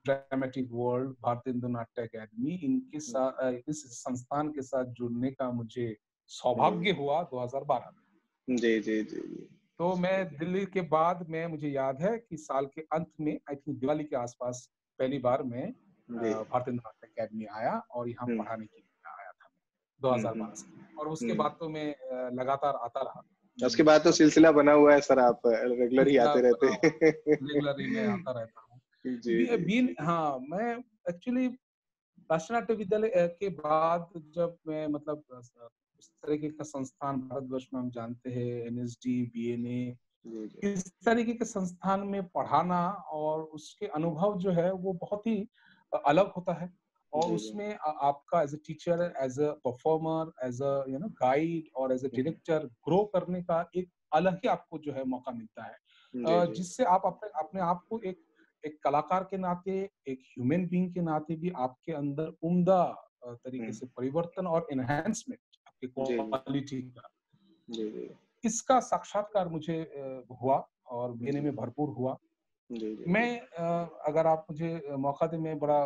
dramatic world, भारतीय हिंदू नाट्य अकेडमी, इनके साथ इस संस्थान के साथ जुड़ने का मुझे सौभाग्य हुआ 2012 में। जी जी जी जी। तो मैं दिल्ली के बाद में, मुझे याद है कि साल के अंत में आई थिंक दिवाली के आसपास पहली बार मैं जी। भारतीय नाट्य अकेडमी आया और यहाँ हम्म पढ़ाने के लिए आया था मैं 2012 से। और उसके हम्म। बाद तो मैं लगातार आता रहा। उसके बाद तो मतलब सिलसिला बना हुआ है सर, आप रेगुलर ही सिलसिला आते रहते बना हुआ है, हैं। रेगुलर ही मैं आता रहता हूँ। जी जी। बीन हाँ, मैं एक्चुअली राष्ट्रीय नाट्य विद्यालय के बाद जब मैं मतलब उस तरीके का संस्थान भारतवर्ष में हम जानते हैं, एनएसडी, बीएनए, जी जी। इस तरीके के संस्थान में पढ़ाना और उसके अनुभव जो है वो बहुत ही अलग होता है। और जी जी। उसमें आपका as a teacher, as a performer, as a guide और एज अ डायरेक्टर ग्रो करने का एक अलग ही आपको जो है मौका मिलता है, जी जी। जिससे आप अपने अपने आप को एक एक कलाकार के नाते, एक ह्यूमन बीइंग के नाते भी आपके अंदर उम्दा तरीके से परिवर्तन और एनहांसमेंट आपकी जी जी। क्वालिटी का, जी जी। इसका साक्षात्कार मुझे हुआ और बीएनए जी में भरपूर हुआ। जी जी। मैं अगर आप मुझे मौका दें, मैं बड़ा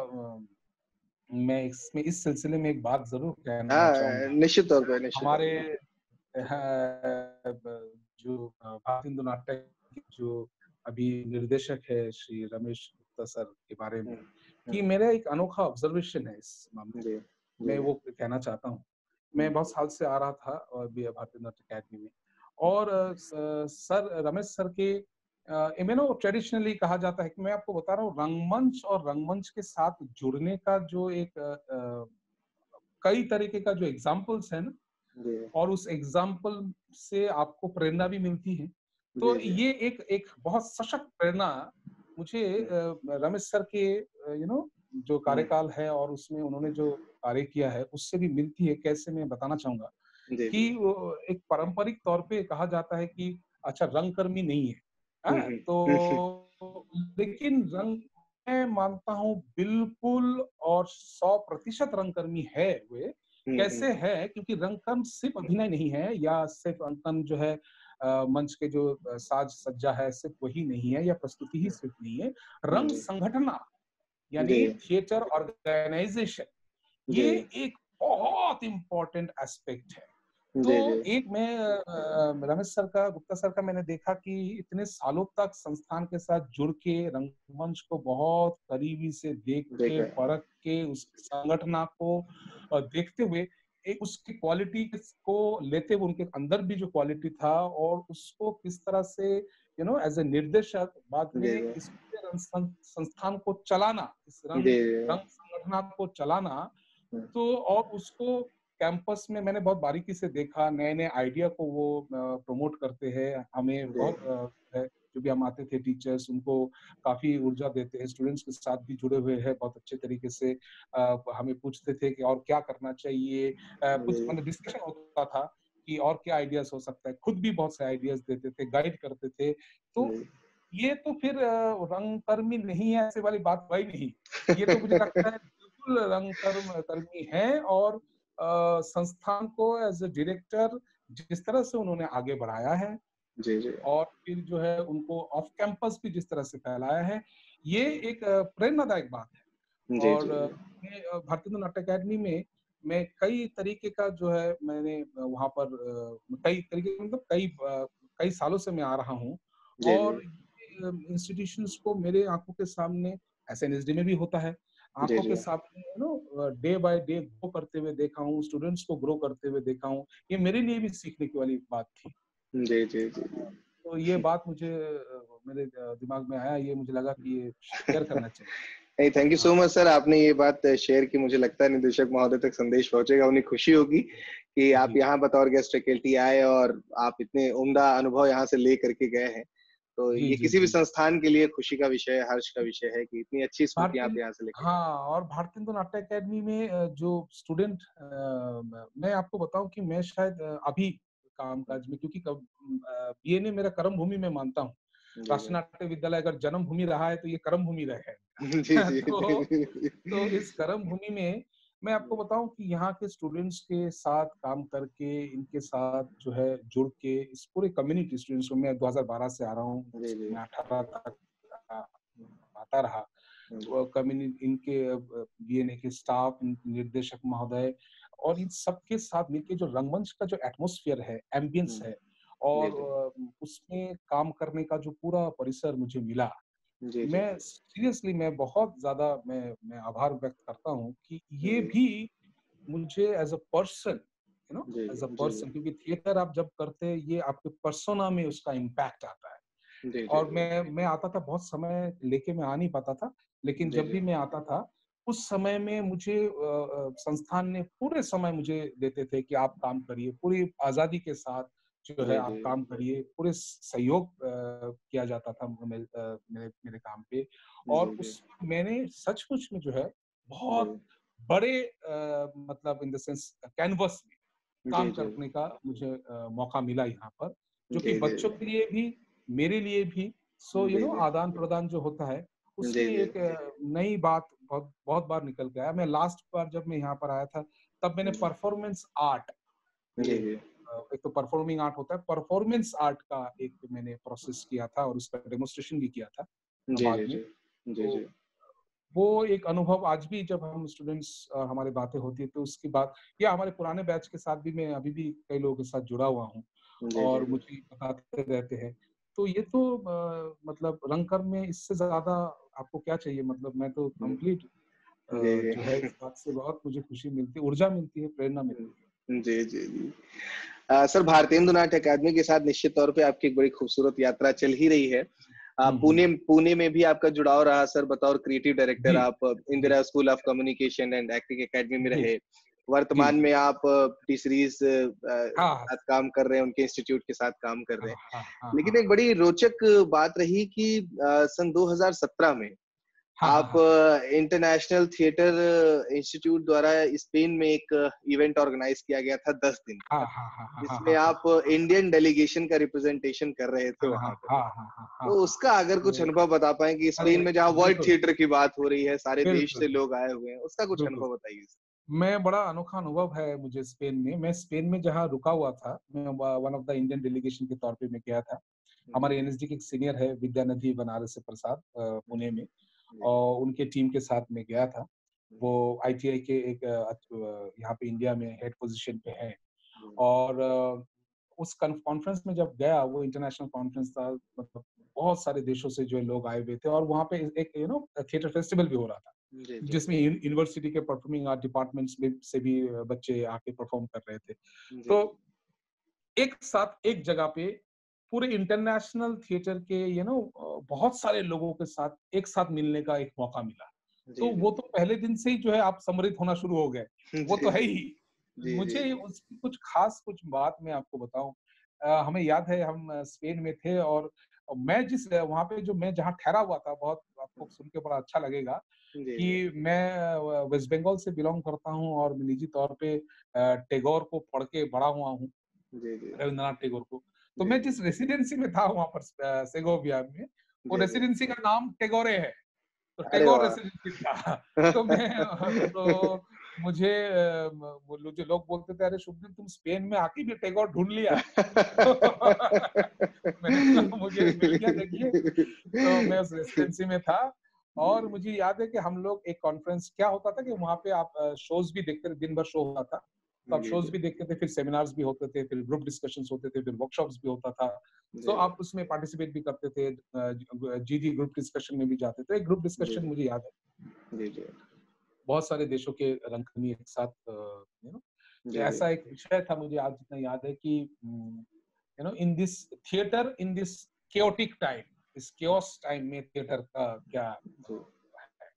मैं इसमें इस सिलसिले में एक बात ज़रूर कहना हाँ, चाहूँगा। निश्चित तौर पे, निश्चित तौर हमारे पे। जो भारतीय हिंदू नाट्य के जो अभी निर्देशक है श्री रमेश गुप्ता सर के बारे में, हुँ, कि हुँ। मेरा एक अनोखा ऑब्जर्वेशन है इस मामले जी, में, जी, मैं जी। वो कहना चाहता हूँ। हुँ, मैं बहुत साल से आ रहा था और भी भारतीय नाट्य अकेडमी में, और सर रमेश सर के ट्रेडिशनली कहा जाता है कि, मैं आपको बता रहा हूँ, रंगमंच और रंगमंच के साथ जुड़ने का जो एक कई तरीके का जो एग्जाम्पल्स है ना, जी, और उस एग्जाम्पल से आपको प्रेरणा भी मिलती है। जी, तो जी। ये एक एक बहुत सशक्त प्रेरणा मुझे हुँ, रमेश सर के जो हुँ। कार्यकाल है और उसमें उन्होंने जो कार्य किया है उससे भी मिलती है। कैसे, मैं बताना चाहूंगा जी, जी। कि वो एक पारंपरिक तौर पे कहा जाता है कि अच्छा रंगकर्मी नहीं है, हुँ, हाँ? हुँ। हुँ, हुँ। तो लेकिन रंग, मैं मानता हूँ बिल्कुल और 100% रंगकर्मी है वे। हुँ, हुँ। कैसे है? क्योंकि रंगकर्म सिर्फ अभिनय नहीं है, या सिर्फ रंगकर्म जो है मंच के जो साज सज्जा है सिर्फ वही नहीं है, या प्रस्तुति ही सिर्फ नहीं है। हुँ, रंग जी, संगठना जी, यानी थिएटर ऑर्गेनाइजेशन, जी, ये एक बहुत इंपॉर्टेंट एस्पेक्ट है। तो जी, जी। एक मैं रमेश सर का, गुप्ता सर का मैंने देखा कि इतने सालों तक संस्थान के साथ जुड़ के रंगमंच को बहुत करीबी से देख के, देखा है। परख के, उस संगठना को देखते हुए, एक उसकी क्वालिटी को लेते हुए, उनके अंदर भी जो क्वालिटी था, और उसको किस तरह से एज ए निर्देशक बाद जी, में जी। इस पूरे संस्थान को चलाना, इस जी, रंग जी। संगठना को चलाना। हुँ, तो और उसको कैंपस में मैंने बहुत बारीकी से देखा, नए-नए आइडिया को वो प्रमोट करते हैं। हमें जी, बहुत जो भी हम आते थे टीचर्स, उनको काफ़ी ऊर्जा देते हैं। स्टूडेंट्स के साथ भी जुड़े हुए हैं बहुत अच्छे तरीके से। हमें पूछते थे कि और क्या करना चाहिए? कुछ जी, मतलब डिस्कशन होता था कि और क्या आइडियाज़ हो सकता है। खुद भी बहुत से आइडियाज़ देते थे, गाइड करते थे। तो जी। ये तो फिर रंगकर्मी नहीं है, ऐसे वाली बात हुआ ही नहीं। ये तो मुझे लगता है बिल्कुल कर्मी है, और संस्थान को एज़ अ डायरेक्टर जिस तरह से उन्होंने आगे बढ़ाया है, जी, जी। और फिर जो है उनको ऑफ कैंपस भी जिस तरह से फैलाया है, ये एक प्रेरणादायक बात है। जी और जी मैं भारतीय नाट्य अकेडमी में मैं कई तरीके का जो है मैंने वहाँ पर कई तरीके मतलब कई सालों से मैं आ रहा हूँ। जी जी और इंस्टीट्यूशंस को मेरे आंखों के सामने, ऐसे एनएसडी में भी होता है, जी आंखों जी के सामने डे बाय डे ग्रो करते हुए देखा हूँ, स्टूडेंट्स को ग्रो करते हुए देखा हूँ। ये मेरे लिए भी सीखने की वाली बात थी। जी जी जी तो ये बात मुझे मेरे दिमाग में आया, ये मुझे लगा कि ये शेयर करना चाहिए। नहीं, थैंक यू हाँ, सो मच सर, आपने ये बात शेयर की। मुझे लगता है निदेशक महोदय तक संदेश पहुंचेगा, उन्हें खुशी होगी कि आप जी। यहाँ बतौर गेस्ट फैकल्टी आए और आप इतने उम्दा अनुभव यहाँ से ले करके गए हैं। तो जी, ये जी, किसी भी जी। संस्थान के लिए खुशी का विषय है, हर्ष का विषय है कि इतनी अच्छी स्मृतियाँ आप भारतीय यहाँ से लेके गए। हाँ, और भारतीय हिंदू नाट्य अकेडमी में जो स्टूडेंट मैं आपको बताऊँ कि मैं शायद अभी कामकाज में, क्योंकि बीएनए मेरा कर्म भूमि में मानता हूँ। जी, राष्ट्रीय जी। नाट्य विद्यालय अगर जन्म भूमि रहा है तो ये कर्म भूमि रहा जी, है। जी, तो जी, जी। तो इस कर्म भूमि में मैं आपको बताऊं कि यहाँ के स्टूडेंट्स के साथ काम करके, इनके साथ जो है जुड़ के, इस पूरे कम्युनिटी स्टूडेंट्स को, मैं 2012 से आ रहा हूँ, जी, जी। मैं 18 तक आता रहा। जी, कम्युनिटी, इनके बीएनए के स्टाफ, निर्देशक महोदय और इन सबके साथ मिलके जो रंगमंच का जो एटमॉस्फेयर है, एम्बियंस हुँ। है, जी, और जी। उसमें काम करने का जो पूरा परिसर मुझे मिला, जी, जी। मैं सीरियसली मैं बहुत ज़्यादा मैं आभार व्यक्त करता हूँ कि ये जी। भी मुझे एज़ अ पर्सन, जी, एज़ अ जी, जी। पर्सन, क्योंकि थिएटर आप जब करते हैं, ये आपके पर्सोना में उसका इम्पैक्ट आता है। जी, जी, और मैं आता था, बहुत समय लेके मैं आ नहीं पाता था, लेकिन जी। जब जी, भी मैं आता था, उस समय में मुझे संस्थान ने पूरे समय मुझे देते थे कि आप काम करिए, पूरी आज़ादी के साथ जो है जी, आप जी। काम करिए, पूरे सहयोग किया जाता था मेरे मेरे काम पे। और जी, जी। उस मैंने सचमुच में जो है जी। बहुत बड़े मतलब इन द सेंस कैनवस में जी, काम जी। करने का मुझे मौका मिला यहाँ पर, जो कि जी, जी। बच्चों के लिए भी, मेरे लिए भी। सो जी, जी। आदान-प्रदान जो होता है, जी, उसमें जी। एक नई बात बहुत बहुत बार निकल के आया। मैं लास्ट बार जब मैं यहाँ पर आया था, तब मैंने परफॉर्मेंस आर्ट, जी, ये जी। एक तो परफॉर्मिंग आर्ट होता है, परफॉर्मेंस आर्ट का एक मैंने प्रोसेस किया था और उसका डेमोंस्ट्रेशन भी किया था जी, जी, बाद में। जी। जी, तो जी। वो एक अनुभव आज भी जब हम स्टूडेंट्स हमारी बातें होती है, तो उसकी बात, या हमारे पुराने बैच के साथ भी, मैं अभी भी कई लोगों के साथ जुड़ा हुआ हूँ जी, जी, और जी। मुझे बताते रहते हैं। तो ये तो मतलब रंगकर्म में इससे ज़्यादा आपको क्या चाहिए? मतलब मैं तो हुँ। कंप्लीट जी, जो है इस जी। बात से बहुत मुझे खुशी मिलती है, ऊर्जा मिलती है, प्रेरणा मिलती है। जी, जी, जी। सर, भारतेंदु नाट्य अकादमी के साथ निश्चित तौर पे आपकी एक बड़ी खूबसूरत यात्रा चल ही रही है। हुँ, हुँ। पुणे पुणे में भी आपका जुड़ाव रहा सर, बतौर क्रिएटिव डायरेक्टर जी, आप जी, Indira school of communication and acting academy में जी, रहे। जी, वर्तमान जी। में आप टी सीरीज़ हाँ, हाँ। साथ काम कर रहे हैं, उनके इंस्टीट्यूट के साथ काम कर रहे हाँ, हैं। हाँ, हाँ, हाँ, लेकिन एक हाँ। बड़ी रोचक बात रही कि सन 2017 में हाँ, हाँ, आप हाँ, हाँ। इंटरनेशनल थिएटर इंस्टीट्यूट द्वारा स्पेन में एक इवेंट ऑर्गेनाइज किया गया था 10 दिन का, हाँ, हाँ, हाँ, हाँ, हाँ, जिसमें हाँ, हाँ। आप इंडियन डेलीगेशन का रिप्रेजेंटेशन कर रहे थे हाँ, हाँ, वहाँ पे। हाँ, हाँ, हाँ, हाँ, तो हाँ। उसका अगर कुछ तो अनुभव बता पाएँ कि अरे! स्पेन में जहाँ वर्ल्ड बिल्कुल, थिएटर की बात हो रही है, सारे देश बिल्कुल, से लोग आए हुए हैं, उसका कुछ बिल्कुल। अनुभव बताइए? मैं बड़ा अनोखा अनुभव है मुझे स्पेन में। मैं स्पेन में जहाँ रुका हुआ था, मैं one of the Indian delegation के तौर पे मैं गया था। जी, हमारे एनएसडी के एक सीनियर है, विद्यानिधि बनारस से प्रसाद, जी, पुणे में, जी, और उनके टीम के साथ मैं गया था। जी, वो आईटीआई के एक यहाँ पे इंडिया में हेड पोज़ीशन पे हैं। जी, और उस कॉन्फ्रेंस में जब गया, वो इंटरनेशनल कॉन्फ्रेंस था, मतलब बहुत सारे देशों से जो है लोग आए हुए थे, और वहाँ पे एक थिएटर फेस्टिवल भी हो रहा था, जी, जी, जिसमें यूनिवर्सिटी के परफॉर्मिंग आर्ट डिपार्टमेंट्स में से भी बच्चे आके परफॉर्म कर रहे थे। जी, तो जी, एक साथ एक जगह पे पूरे इंटरनेशनल थिएटर के बहुत सारे लोगों के साथ एक साथ मिलने का एक मौका मिला। तो जी, वो तो पहले दिन से ही जो है आप सम्मिलित होना शुरू हो गए, जी, वो तो है जी, ही। जी, जी, मुझे जी, उसकी कुछ खास कुछ बात मैं आपको बताऊँ। हमें याद है, हम स्पेन में थे, और मैं जिस वहाँ पे जो मैं जहाँ ठहरा हुआ था, बहुत आपको सुन के बड़ा अच्छा लगेगा जी, जी, कि मैं वेस्ट बंगाल से बिलॉन्ग करता हूँ, और निजी तौर पे टैगोर को पढ़ के बड़ा हुआ हूँ, जी, जी, रवींद्रनाथ टैगोर को। तो जी, मैं जिस रेसिडेंसी में था वहाँ पर सेगोविया में, वो जी, जी। रेसिडेंसी का नाम टैगोरे है। तो अरे टैगोर वाह! रेसिडेंसी था। तो मैं तो मुझे वो जो लोग बोलते थे, "अरे शुभदीप, तुम स्पेन में आके भी टैगोर ढूँढ लिया।" मैंने कहा, "मुझे मिल गया, देखिए।" तो मैं उस रेसिडेंसी में था, और मुझे याद है कि हम लोग एक कॉन्फ्रेंस, क्या होता था कि वहाँ पे आप शोज भी देखते थे, दिन भर शो होता था, तो आप शोज भी देखते थे, फिर सेमिनार्स भी होते थे, फिर ग्रुप डिस्कशंस होते थे, फिर वर्कशॉप्स भी होता था, तो आप उसमें पार्टिसिपेट भी करते थे, जी ग्रुप डिस्कशन में भी जाते थे। एक ग्रुप डिस्कशन मुझे याद है, बहुत सारे देशों के रंगकर्मी एक साथ, यू नो, ऐसा एक विषय था, मुझे आज जितना याद है कि you know, in this theatre, in this chaotic time, इस chaos टाइम में थिएटर का क्या है।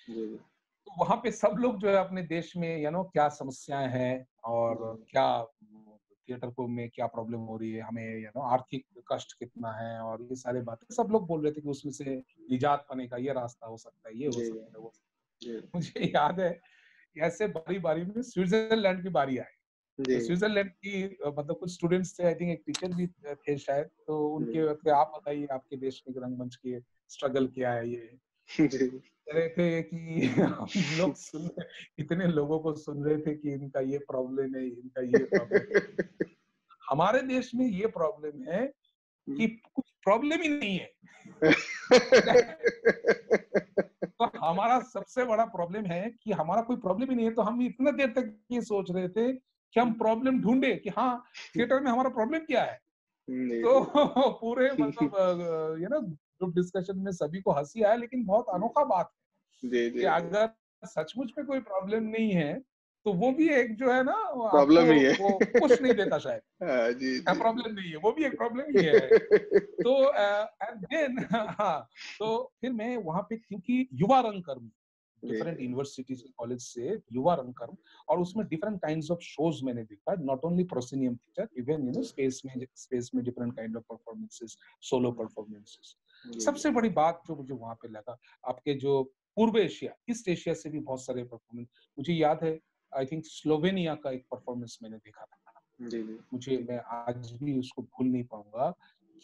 तो वहां पे सब लोग जो है अपने देश में यू नो क्या समस्याएं हैं और क्या थिएटर को में क्या प्रॉब्लम हो रही है, हमें यू नो आर्थिक कष्ट कितना है, और ये सारे बातें सब लोग बोल रहे थे कि उसमें से निजात पाने का ये रास्ता हो सकता है, ये हो सकता है, वो। मुझे याद है ऐसे बारी बारी में स्विट्जरलैंड की बारी आई, तो स्विट्जरलैंड की मतलब कुछ स्टूडेंट्स थे, आई थिंक एक टीचर भी थे शायद, तो उनके आप बताइए आपके देश में रंगमंच के स्ट्रगल क्या है, ये कह रहे थे कि हम लोग सुन इतने लोगों को सुन रहे थे कि इनका ये प्रॉब्लम है, इनका ये प्रॉब्लम, हमारे देश में ये प्रॉब्लम है कि कुछ प्रॉब्लम ही नहीं है। तो हमारा सबसे बड़ा प्रॉब्लम है कि हमारा कोई प्रॉब्लम ही नहीं है, तो हम इतना देर तक ये सोच रहे थे कि हम प्रॉब्लम ढूंढे कि हाँ थिएटर में हमारा प्रॉब्लम क्या है। तो पूरे मतलब यू नो ग्रुप डिस्कशन में सभी को हंसी आया, लेकिन बहुत अनोखा बात है कि अगर सचमुच में कोई प्रॉब्लम नहीं है तो वो भी एक जो है ना प्रॉब्लम ही है, वो पुश नहीं देता शायद। प्रॉब्लम नहीं है, वो भी एक प्रॉब्लम ही है। तो एंड देन हाँ, तो फिर मैं वहां पे, क्योंकि युवा रंगकर्मी डिफरेंट यूनिवर्सिटीज कॉलेज से युवा रंगकर्म, और उसमें डिफरेंट काइंड्स ऑफ शोज मैंने देखा, not only proscenium theatre, even you know space में different kind of performances, solo performances. सबसे बड़ी बात जो मुझे वहां पे लगा, आपके जो पूर्व एशिया, ईस्ट एशिया से भी बहुत सारे परफॉर्मेंस, मुझे याद है आई थिंक स्लोवेनिया का एक परफॉर्मेंस मैंने देखा था, मुझे, मैं आज भी उसको भूल नहीं पाऊंगा,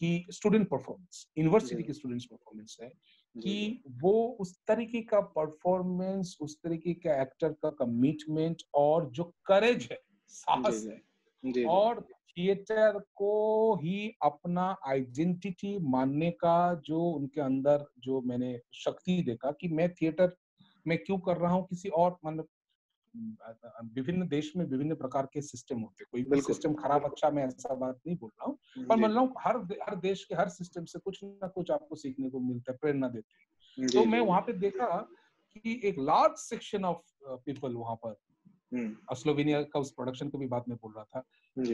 कि स्टूडेंट परफॉर्मेंस, यूनिवर्सिटी के स्टूडेंट्स परफॉर्मेंस है, कि वो उस तरीके का परफॉर्मेंस, उस तरीके का एक्टर का कमिटमेंट और जो करेज है, साहस है, और थिएटर को ही अपना आइडेंटिटी मानने का जो उनके अंदर जो मैंने शक्ति देखा कि मैं थिएटर में क्यों कर रहा हूँ, किसी और मतलब विभिन्न देश में विभिन्न प्रकार के सिस्टम होते हैं, कोई भी सिस्टम खराब अच्छा, मैं ऐसा बात नहीं बोल रहा हूँ, पर मान लो हर देश के हर सिस्टम से कुछ ना कुछ आपको सीखने को मिलता है, प्रेरणा देते हैं। तो मैं वहां पे देखा कि एक लार्ज सेक्शन ऑफ पीपल वहां पर, स्लोवेनिया का उस प्रोडक्शन की भी बात मैं बोल रहा था,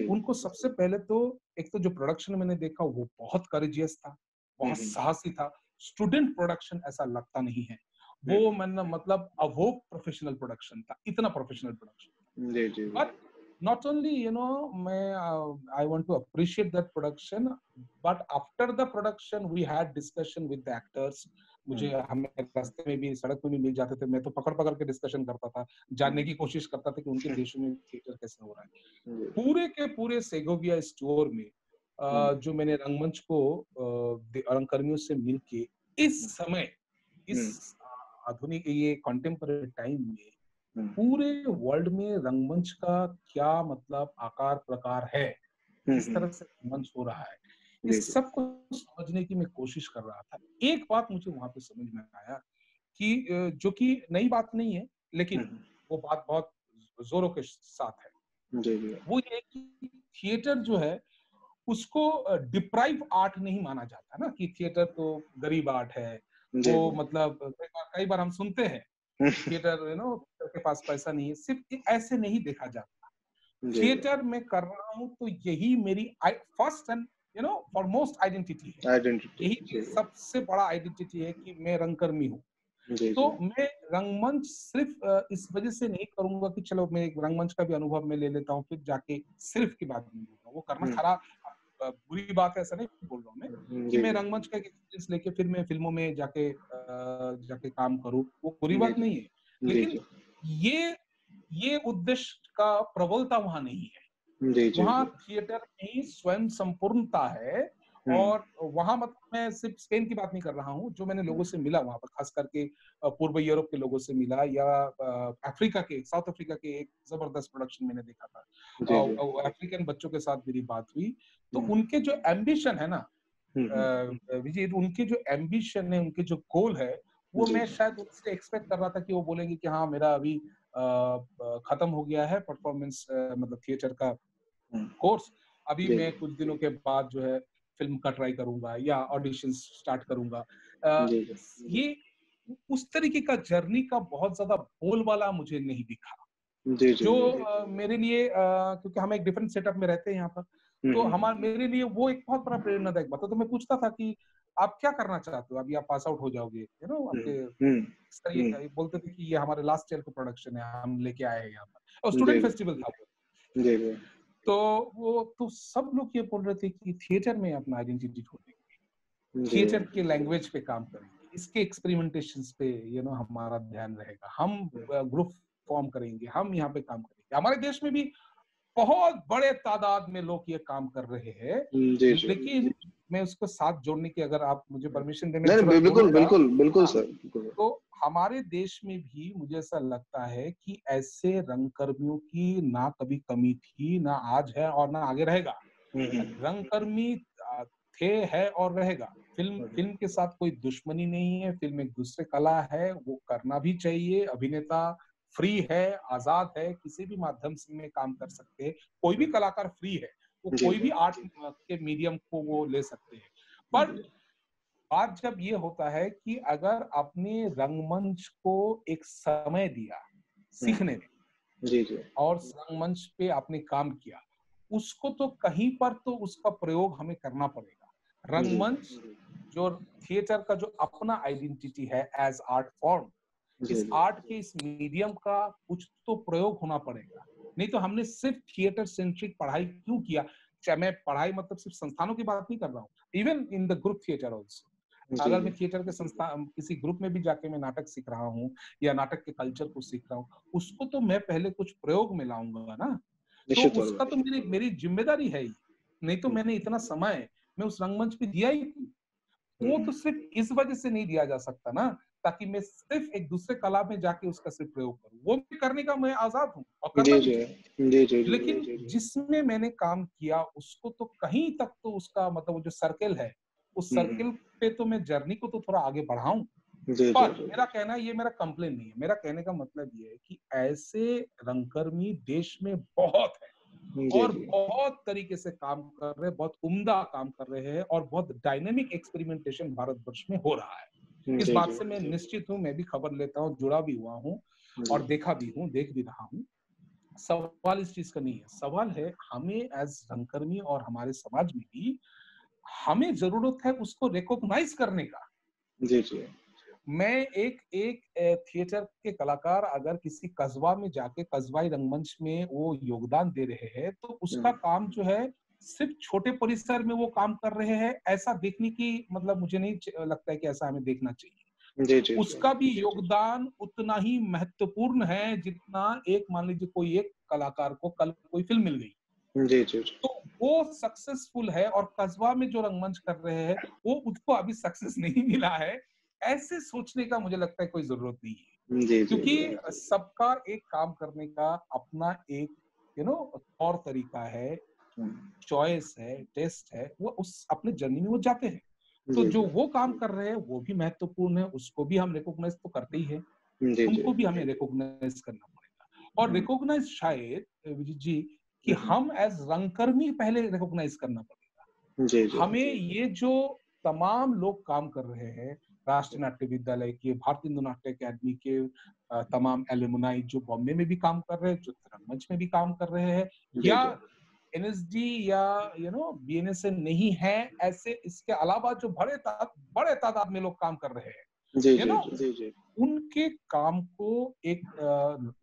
उनको सबसे पहले तो एक तो जो प्रोडक्शन मैंने देखा वो बहुत करेजियस था, बहुत साहसी था, स्टूडेंट प्रोडक्शन ऐसा लगता नहीं है, वो मतलब अवोक प्रोफेशनल प्रोडक्शन था, इतना professional production. But not only you know I want to appreciate that production, but after the production we had discussion with the actors। मुझे, हमें रास्ते में भी, सड़क पे भी मिल जाते थे, मैं तो पकड़ पकड़ के डिस्कशन करता था, जानने की कोशिश करता था कि उनके देशों में थिएटर कैसे हो रहा है। पूरे के पूरे सेगोविया स्टोर में जो मैंने रंगमंच को रंगकर्मियों से मिलके इस समय, इस आधुनिक ये कॉन्टेम्पररी टाइम में पूरे वर्ल्ड में रंगमंच का क्या मतलब आकार प्रकार है, किस तरह से रंगमंच हो रहा है, इस सब को समझने की मैं कोशिश कर रहा था। एक बात मुझे वहां पे समझ में आया कि जो कि नई बात नहीं है, लेकिन वो बात बहुत जोरों के साथ है, वो ये कि थिएटर जो है उसको डिप्राइव आर्ट नहीं माना जाता ना, कि थिएटर तो गरीब आर्ट है, वो मतलब कई बार हम सुनते हैं थिएटर यू नो के पास पैसा नहीं है, सिर्फ ऐसे नहीं देखा जाता। थिएटर में कर रहा हूँ तो यही मेरी first and you know foremost identity है, यही सबसे बड़ा आइडेंटिटी है कि मैं रंगकर्मी हूँ। तो मैं रंगमंच सिर्फ इस वजह से नहीं करूंगा कि चलो मैं एक रंगमंच का भी अनुभव मैं ले लेता हूँ, फिर जाके सिर्फ की बात नहीं बोल रहा हूँ, वो करना खराब बुरी बात है, ऐसा नहीं बोल रहा हूँ मैं कि मैं रंगमंच का एक्सपीरियंस लेके फिर मैं फिल्मों में जाके काम करूँ, वो बुरी बात नहीं है, लेकिन ये उद्देश्य का प्रबलता वहां नहीं है। वहां थिएटर में स्वयं संपूर्णता है, और वहां मतलब मैं सिर्फ स्पेन की बात नहीं कर रहा हूँ, जो मैंने लोगों से मिला वहां पर, खास करके पूर्व यूरोप के लोगों से मिला, या अफ्रीका के, साउथ अफ्रीका के एक जबरदस्त प्रोडक्शन मैंने देखा था, अफ्रीकन बच्चों के साथ मेरी बात हुई, तो उनके जो एम्बिशन है ना विजय, उनके जो एम्बिशन है, उनके जो गोल है, वो मैं शायद उससे एक्सपेक्ट कर रहा था कि वो बोलेंगे कि हाँ मेरा अभी खत्म हो गया है परफॉर्मेंस मतलब थिएटर का कोर्स, अभी मैं कुछ दिनों के बाद जो है फिल्म का ट्राई करूंगा या ऑडिशन स्टार्ट करूंगा। ये उस तरीके का जर्नी का बहुत ज्यादा बोलबाला मुझे नहीं दिखा, जो मेरे लिए क्योंकि हम एक डिफरेंट सेटअप में रहते हैं यहाँ पर, तो मेरे लिए वो एक बहुत बड़ा प्रेरणादायक बात है। तो मैं पूछता था कि आप क्या करना चाहते हो, अभी आप पास आउट हो जाओगे, आपके बोलते थे कि ये हमारे लास्ट ईयर का प्रोडक्शन है, हम लेके आए हैं यहाँ पर, और स्टूडेंट फेस्टिवल था वो। तो वो तो सब लोग ये बोल रहे थे कि थिएटर में अपना आइडेंटिटी ढूंढेंगे, थिएटर के लैंग्वेज पे काम करेंगे, इसके एक्सपेरिमेंटेशंस पे हमारा ध्यान रहेगा, हम ग्रुप फॉर्म करेंगे, हम यहाँ पे काम करेंगे। हमारे देश में भी बहुत बड़े तादाद में लोग ये काम कर रहे हैं, लेकिन मैं उसको साथ जोड़ने की, अगर आप मुझे परमिशन देंगे, बिल्कुल सर। तो हमारे देश में भी मुझे ऐसा लगता है कि ऐसे रंगकर्मियों की ना कभी कमी थी, ना आज है और ना आगे रहेगा। रंगकर्मी थे, है और रहेगा। फिल्म के साथ कोई दुश्मनी नहीं है, फिल्म एक दूसरे कला है, वो करना भी चाहिए। अभिनेता फ्री है, आजाद है, किसी भी माध्यम से में काम कर सकते हैं, कोई भी कलाकार फ्री है, वो कोई भी आर्ट के मीडियम को वो ले सकते हैं। पर बात जब ये होता है कि अगर आपने रंगमंच को एक समय दिया सीखने में, और रंगमंच पे आपने काम किया, उसको तो कहीं पर तो उसका प्रयोग हमें करना पड़ेगा। रंगमंच जो थिएटर का जो अपना आइडेंटिटी है एज आर्ट फॉर्म, इस आर्ट के इस मीडियम का कुछ तो प्रयोग होना पड़ेगा। नहीं तो हमने सिर्फ थिएटर सेंट्रिक पढ़ाई क्यों किया? चाहे मैं पढ़ाई मतलब सिर्फ संस्थानों की बात नहीं कर रहा हूँ, even in the group theatre also. अगर मैं थिएटर के संस्थान किसी ग्रुप में भी जाके मैं नाटक सीख रहा हूँ या नाटक के कल्चर को सीख रहा हूँ, उसको तो मैं पहले कुछ प्रयोग में लाऊंगा ना, तो उसका तो मेरी जिम्मेदारी है ही। नहीं तो मैंने इतना समय मैं उस रंगमंच पे दिया ही, वो तो सिर्फ इस वजह से नहीं दिया जा सकता ना, ताकि मैं सिर्फ एक दूसरे कला में जाके उसका सिर्फ प्रयोग करूं। वो भी करने का मैं आजाद हूँ और करना भी चाहिए। लेकिन जिसमें मैंने काम किया उसको तो कहीं तक तो उसका मतलब वो जो सर्कल है, उस सर्कल पे तो मैं जर्नी को तो थोड़ा आगे बढ़ाऊं। पर मेरा कहना, ये मेरा कंप्लेन नहीं है, मेरा कहने का मतलब ये है कि ऐसे रंगकर्मी देश में बहुत है और बहुत तरीके से काम कर रहे हैं, बहुत उम्दा काम कर रहे हैं, और बहुत डायनेमिक एक्सपेरिमेंटेशन भारतवर्ष में हो रहा है। इस बात से मैं निश्चित हूँ, मैं भी खबर लेता हूँ, जुड़ा भी हुआ हूँ और देखा भी हूँ, देख भी रहा हूँ। सवाल इस चीज का नहीं है, सवाल है हमें एज रंगकर्मी और हमारे समाज में भी हमें जरूरत है उसको रिकॉग्नाइज करने का। मैं एक थिएटर के कलाकार अगर किसी कस्बा में जाके कस्बाई रंगमंच में वो योगदान दे रहे हैं, तो उसका काम जो है सिर्फ छोटे परिसर में वो काम कर रहे हैं, ऐसा देखने की मतलब मुझे नहीं लगता है कि ऐसा हमें देखना चाहिए। उसका भी योगदान उतना ही महत्वपूर्ण है जितना एक, मान लीजिए कोई एक कलाकार को कल कोई फिल्म मिल गई, तो वो सक्सेसफुल है, और कस्बा में जो रंगमंच कर रहे हैं वो उसको अभी सक्सेस नहीं मिला है, ऐसे सोचने का मुझे लगता है कोई जरूरत नहीं है। क्योंकि सबका एक काम करने का अपना एक तौर तरीका है, चॉइस है, टेस्ट है, वो उस अपने जर्नी में वो जाते हैं। तो जो वो काम कर रहे हैं वो भी महत्वपूर्ण है, उसको भी हम रिकॉग्नाइज तो करते ही हैं, उनको भी हमें रिकॉग्नाइज करना पड़ेगा। और रिकॉग्नाइज शायद विजित जी कि हम एज रंगकर्मी पहले रिकॉग्नाइज करना पड़ेगा। हमें ये जो तमाम लोग काम कर रहे हैं, राष्ट्रीय नाट्य विद्यालय के, भारतीय हिंदू नाट्य अकेडमी के तमाम एलुमनाई जो बॉम्बे में भी काम कर रहे हैं, जो रंगमंच में भी काम कर रहे हैं, या एनएसडी या बीएनएसए नहीं है, ऐसे इसके अलावा जो बड़े तादाद में लोग काम कर रहे हैं, उनके काम को एक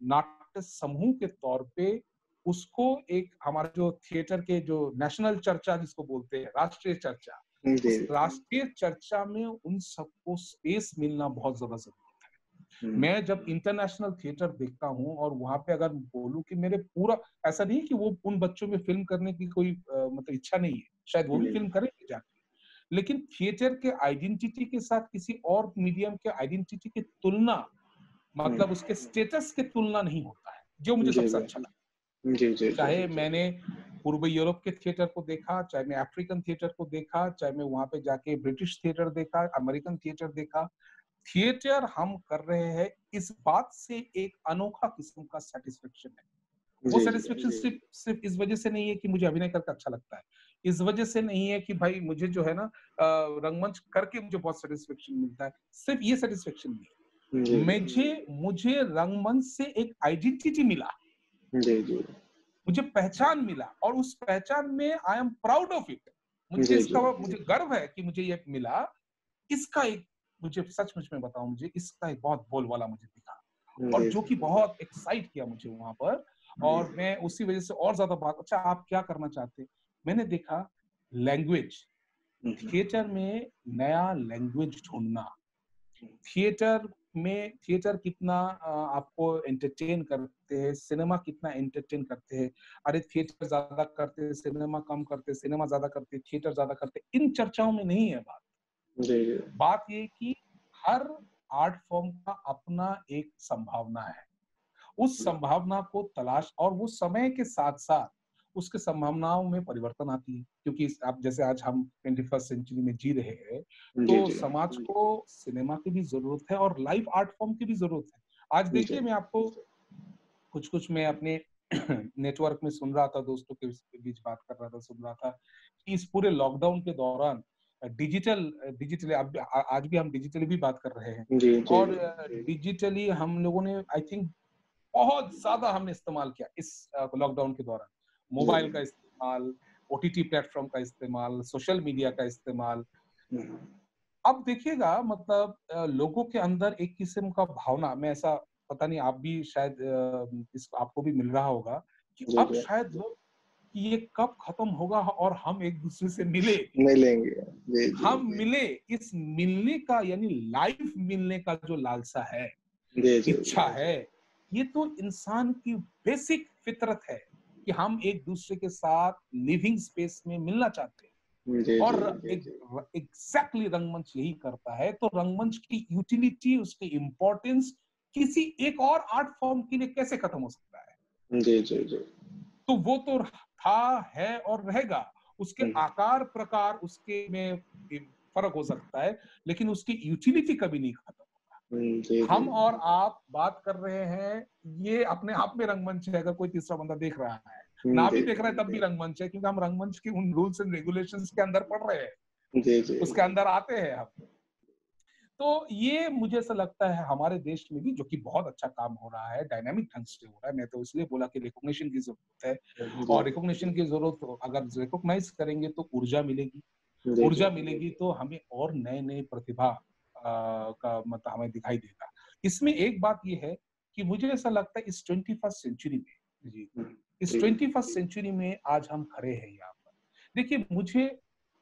नाट्य समूह के तौर पे उसको एक हमारे जो थिएटर के जो नेशनल चर्चा जिसको बोलते हैं, राष्ट्रीय चर्चा, उस राष्ट्रीय चर्चा में उन सबको स्पेस मिलना बहुत ज्यादा जरूरत है। मैं जब इंटरनेशनल थिएटर देखता हूँ और वहां पे अगर बोलूं कि मेरे पूरा ऐसा नहीं कि वो उन बच्चों में फिल्म करने की कोई मतलब इच्छा नहीं है, शायद वो भी फिल्म करेंगे जाके, लेकिन थिएटर के आइडेंटिटी के साथ किसी और मीडियम के आइडेंटिटी की तुलना, मतलब उसके स्टेटस की तुलना नहीं होता है, जो मुझे सबसे अच्छा लगता है। चाहे मैंने पूर्व यूरोप के थिएटर को देखा, चाहे मैं अफ्रीकन थिएटर को देखा, चाहे मैं वहां पे जाके ब्रिटिश थिएटर देखा, अमेरिकन थिएटर देखा, थिएटर हम कर रहे हैं इस बात से एक अनोखा किस्म का सेटिस्फेक्शन है। वो सेटिस्फेक्शन सिर्फ सिर्फ इस वजह से नहीं है कि मुझे अभिनय करके अच्छा लगता है, इस वजह से नहीं है कि भाई मुझे जो है ना रंगमंच करके मुझे बहुत सेटिस्फेक्शन मिलता है, सिर्फ ये सेटिस्फेक्शन नहीं है। मुझे रंगमंच से एक आइडेंटिटी मिला, मुझे पहचान मिला, और उस पहचान में I am proud of it. मुझे गर्व है कि मुझे ये मिला। इसका एक, मुझे सचमुच में बताऊं, मुझे इसका एक बहुत बोलबाला मुझे दिखा, और जो कि बहुत एक्साइट किया मुझे वहां पर। और मैं उसी वजह से और ज्यादा बात, अच्छा आप क्या करना चाहते हैं, मैंने देखा लैंग्वेज, थिएटर में नया लैंग्वेज ढूंढना, थिएटर कितना आपको एंटरटेन करते हैं, सिनेमा कितना एंटरटेन करते हैं। अरे थिएटर ज्यादा करते हैं, सिनेमा कम करते हैं, सिनेमा ज्यादा करते हैं, थिएटर ज्यादा करते हैं, इन चर्चाओं में नहीं है बात ये कि हर आर्ट फॉर्म का अपना एक संभावना है, उस संभावना को तलाश, और वो समय के साथ साथ उसके संभावनाओं में परिवर्तन आती है। क्योंकि आप जैसे आज हम 21st सेंचुरी में जी रहे हैं, तो समाज को सिनेमा की भी जरूरत है और लाइव आर्ट फॉर्म की भी जरूरत है। आज देखिए, मैं आपको कुछ मैं अपने नेटवर्क में सुन रहा था, दोस्तों के बीच बात कर रहा था, सुन रहा था कि इस पूरे लॉकडाउन के दौरान डिजिटली आज भी हम डिजिटली भी बात कर रहे हैं, और डिजिटली हम लोगों ने आई थिंक बहुत ज्यादा हमने इस्तेमाल किया इस लॉकडाउन के दौरान। मोबाइल का इस्तेमाल, ओटीटी प्लेटफॉर्म का इस्तेमाल, सोशल मीडिया का इस्तेमाल। अब देखिएगा, मतलब लोगों के अंदर एक किस्म का भावना, मैं ऐसा, पता नहीं आप भी शायद इस आपको भी मिल रहा होगा कि अब शायद लोग कि ये कब खत्म होगा और हम एक दूसरे से मिलेंगे, हम मिले। इस मिलने का, यानी लाइव मिलने का जो लालसा है, इच्छा है, ये तो इंसान की बेसिक फितरत है कि हम एक दूसरे के साथ लिविंग स्पेस में मिलना चाहते हैं। और एग्जैक्टली रंगमंच यही करता है। तो रंगमंच की यूटिलिटी, उसकी इंपॉर्टेंस किसी एक और आर्ट फॉर्म के लिए कैसे खत्म हो सकता है? तो वो तो था, है और रहेगा। उसके आकार प्रकार, उसके में फर्क हो सकता है, लेकिन उसकी यूटिलिटी कभी नहीं खत्म होगा। हम और आप बात कर रहे हैं, ये अपने आप में रंगमंच है। अगर कोई तीसरा बंदा देख रहा है, ना भी देख रहा है, तब भी रंगमंच है, क्योंकि हम रंगमंच के उन रूल्स एंड रेगुलेशंस के अंदर पढ़ रहे हैं, उसके अंदर आते हैं हम। तो ये मुझे ऐसा लगता है हमारे देश में भी, जो कि बहुत अच्छा काम हो रहा है, डायनामिक ढंग से हो रहा है। मैं तो इसलिए बोला कि रिकॉग्निशन की जरूरत है, और रिकॉग्निशन की जरूरत, अगर रिकॉग्नाइज करेंगे तो ऊर्जा मिलेगी, ऊर्जा मिलेगी तो हमें और नए नए प्रतिभा का मतलब हमें दिखाई देगा। इसमें एक बात ये है कि मुझे ऐसा लगता है इस 21st सेंचुरी में, जी, इस 21st सेंचुरी में आज हम खड़े हैं यहाँ पर। देखिए, मुझे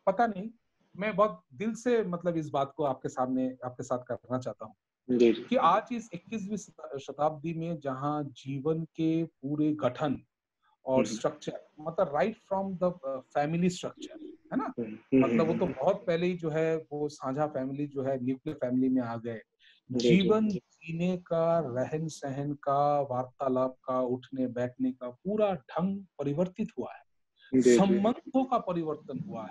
पता नहीं, मैं बहुत दिल से मतलब इस बात को आपके साथ करना चाहता हूँ कि आज इस 21वीं शताब्दी में, जहाँ जीवन के पूरे गठन और स्ट्रक्चर, मतलब right from the family structure, है ना, मतलब वो तो बहुत पहले ही जो है वो साझा फैमिली जो है, न्यूक्लियर फैमिली में आ गए। जीवन जीने का, रहन सहन का, वार्तालाप का, उठने बैठने का पूरा ढंग परिवर्तित हुआ है, संबंधों का परिवर्तन हुआ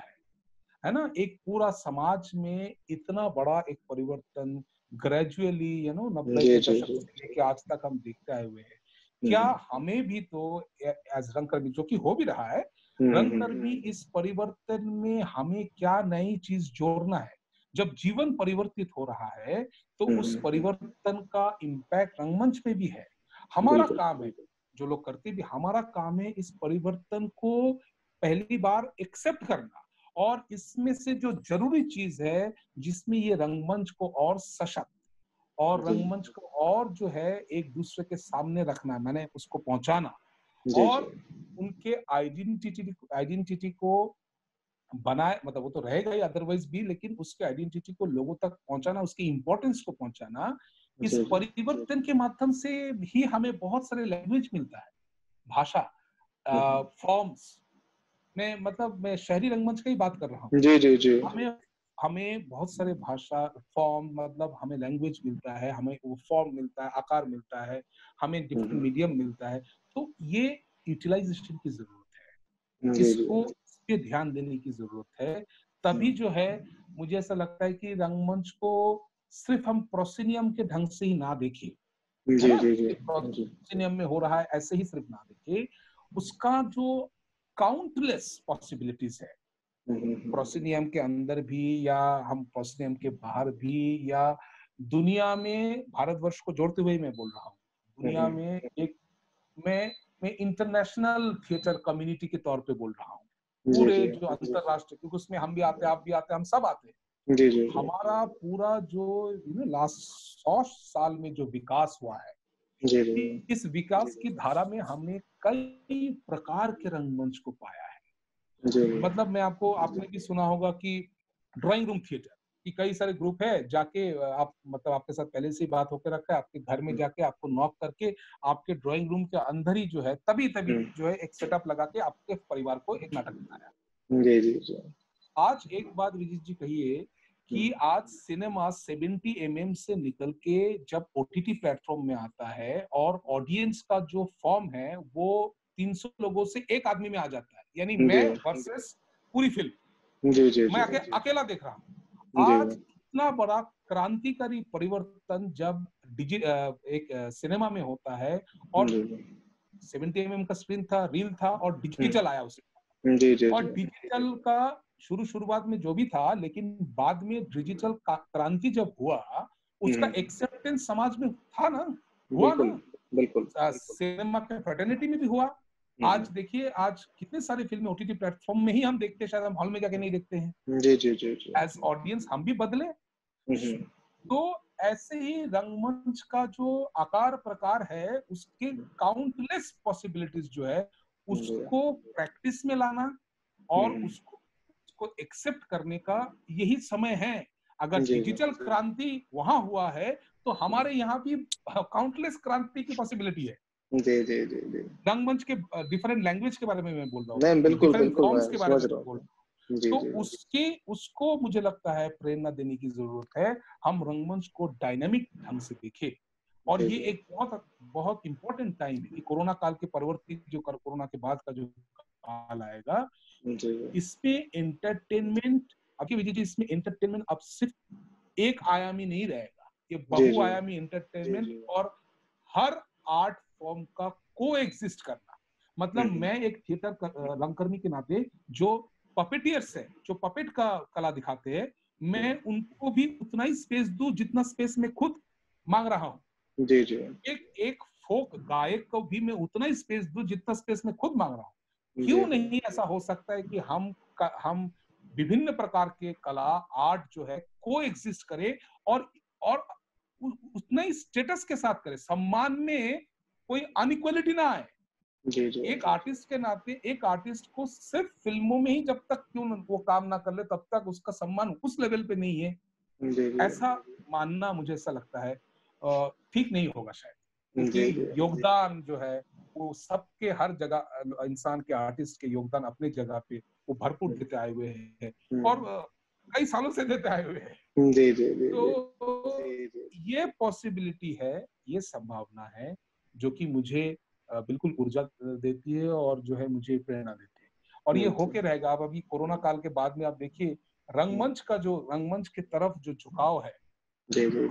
है ना। एक पूरा समाज में इतना बड़ा एक परिवर्तन ग्रेजुअली, 90 के दशक से लेके आज तक हम देखते आए हुए हैं। क्या हमें भी तो एज रंगकर्मी, जो कि हो भी रहा है, रंगकर्मी, इस परिवर्तन में हमें क्या नई चीज जोड़ना है? जब जीवन परिवर्तित हो रहा है, तो उस परिवर्तन का इम्पैक्ट रंगमंच पे भी है। हमारा काम है, जो लोग करते भी, हमारा काम है इस परिवर्तन को पहली बार एक्सेप्ट करना, और इसमें से जो जरूरी चीज है, जिसमें ये रंगमंच को और सशक्त और रंगमंच को और जो है एक दूसरे के सामने रखना, मैंने उसको पहुंचाना, और उनके आइडेंटिटी को बनाए, मतलब वो तो रहेगा ही अदरवाइज भी, लेकिन उसके आइडेंटिटी को लोगों तक पहुंचाना, उसकी इंपॉर्टेंस को पहुंचाना, इस परिवर्तन के माध्यम से ही हमें बहुत सारे लैंग्वेज मिलता है, भाषा, फॉर्म्स में, मतलब मैं शहरी रंगमंच की ही बात कर रहा हूँ। हमें बहुत सारे भाषा फॉर्म, मतलब हमें लैंग्वेज मिलता है, हमें वो फॉर्म मिलता है, आकार मिलता है, हमें डिफरेंट मीडियम मिलता है। तो ये यूटिलाइजेशन की जरूरत है, इसको इस पे ध्यान देने की जरूरत है। तभी जो है, मुझे ऐसा लगता है कि रंगमंच को सिर्फ हम प्रोसिनियम के ढंग से ही ना देखें, है जी ना, जी जी प्रोसिनियम में हो रहा है ऐसे ही सिर्फ ना देखें, उसका जो काउंटलेस पॉसिबिलिटीज है प्रोसिनियम के अंदर भी या हम प्रोसिनियम के बाहर भी, या दुनिया में, भारतवर्ष को जोड़ते हुए मैं बोल रहा हूँ, दुनिया में एक मैं इंटरनेशनल थिएटर कम्युनिटी के तौर पे बोल रहा हूँ, जी पूरे जी जो अंतरराष्ट्रीय, क्योंकि उसमें हम भी आते हैं, आप भी आते हैं, हम सब आते हैं। जी जी हमारा पूरा जो लास्ट 100 साल में जो विकास हुआ है, जी जी इस विकास की धारा में हमने कई प्रकार के रंगमंच को पाया है। जी मतलब मैं आपको, आपने भी सुना होगा कि ड्राइंग रूम थिएटर कि कई सारे ग्रुप है, जाके आप मतलब आपके साथ पहले से ही बात होकर रखा है, आपके घर में जाके आपको नॉक करके आपके ड्राइंग रूम के अंदर ही जो है तभी जो है एक सेटअप लगा के आपके परिवार को एक नाटक दिखाया। जी जी जी आज एक बात विजित जी कहिए कि आज सिनेमा 70 से निकल के जब ओटीटी प्लेटफॉर्म में आता है और ऑडियंस का जो फॉर्म है वो 300 लोगों से एक आदमी में आ जाता है, यानी मैं वर्सेस पूरी फिल्म, जी जी मैं जी अकेला देख रहा हूँ। आज इतना बड़ा क्रांतिकारी परिवर्तन जब एक सिनेमा में होता है और 70 का स्क्रीन था, रील था और डिजिटल आया उसमें, जी जी और डिजिटल का शुरुआत में जो भी था, लेकिन बाद में डिजिटल का क्रांति जब हुआ, उसका एक्सेप्टेंस समाज में था ना, हुआ ना, बिल्कुल सिनेमा के फ्रेटर्निटी में भी हुआ। आज देखिए, आज कितने सारी फिल्में ओटीटी प्लेटफॉर्म में ही हम देखते हैं, शायद हम हॉल में जाके नहीं देखते हैं। जी जी जी जी एज ऑडियंस हम भी बदले। तो ऐसे ही रंगमंच का जो आकार प्रकार है, उसके काउंटलेस पॉसिबिलिटीज जो है, उसको प्रैक्टिस में लाना और उसको एक्सेप्ट करने का यही समय है। अगर डिजिटल क्रांति वहां हुआ है तो हमारे यहाँ भी काउंटलेस क्रांति की पॉसिबिलिटी है। जी जी जी जी रंगमंच के डिफरेंट लैंग्वेज के बारे में मैं बोल रहा नहीं हूँ, बिल्कुल डिफरेंट बिल्कुल फॉर्म्स मैं के बारे में समझ रहा बोल हूँ। रहा हूँ। जी तो जी उसको मुझे लगता है प्रेरणा देने की जरूरत है, हम रंगमंच को डायनामिक ढंग से देखें। और ये एक बहुत बहुत इंपॉर्टेंट टाइम है कि कोरोना काल के परवर्ती, जो कोरोना के बाद का जो काल आएगा, इसमें एंटरटेनमेंट, आपकी विजय जी, इसमें एंटरटेनमेंट अब सिर्फ एक आयामी नहीं रहेगा, ये बहुआयामी एंटरटेनमेंट और हर आर्ट फॉर्म का को एग्जिस्ट करना। मतलब मैं एक थिएटर रंगकर्मी के नाते जो पपेटियर्स है, जो पपेट का कला दिखाते हैं, मैं उनको भी उतना ही स्पेस दूं जितना स्पेस मैं खुद मांग रहा हूँ। जी जी एक फोक गायक को भी मैं उतना ही स्पेस दूं जितना स्पेस मैं खुद मांग रहा हूँ। क्यों नहीं ऐसा हो सकता है कि हम विभिन्न प्रकार के कला आर्ट जो है को एग्जिस्ट करे और उतना ही स्टेटस के साथ करे, सम्मान में कोई अनइक्वालिटी ना आए। जी जी एक आर्टिस्ट के नाते एक आर्टिस्ट को सिर्फ फिल्मों में ही जब तक क्यों वो काम ना कर ले, तब तक उसका सम्मान उस लेवल पे नहीं है। जी ऐसा मानना मुझे ऐसा लगता है ठीक नहीं होगा शायद, क्योंकि जी योगदान जो है वो सबके हर जगह, इंसान के, आर्टिस्ट के योगदान अपनी जगह पे वो भरपूर देते आए हुए हैं और कई सालों से देते आए हुए हैं। जी जी जी तो ये पॉसिबिलिटी है, ये संभावना है जो कि मुझे बिल्कुल ऊर्जा देती है और जो है मुझे प्रेरणा देती है, और ये होके रहेगा। अब अभी कोरोना काल के बाद में आप देखिए रंगमंच की तरफ जो झुकाव है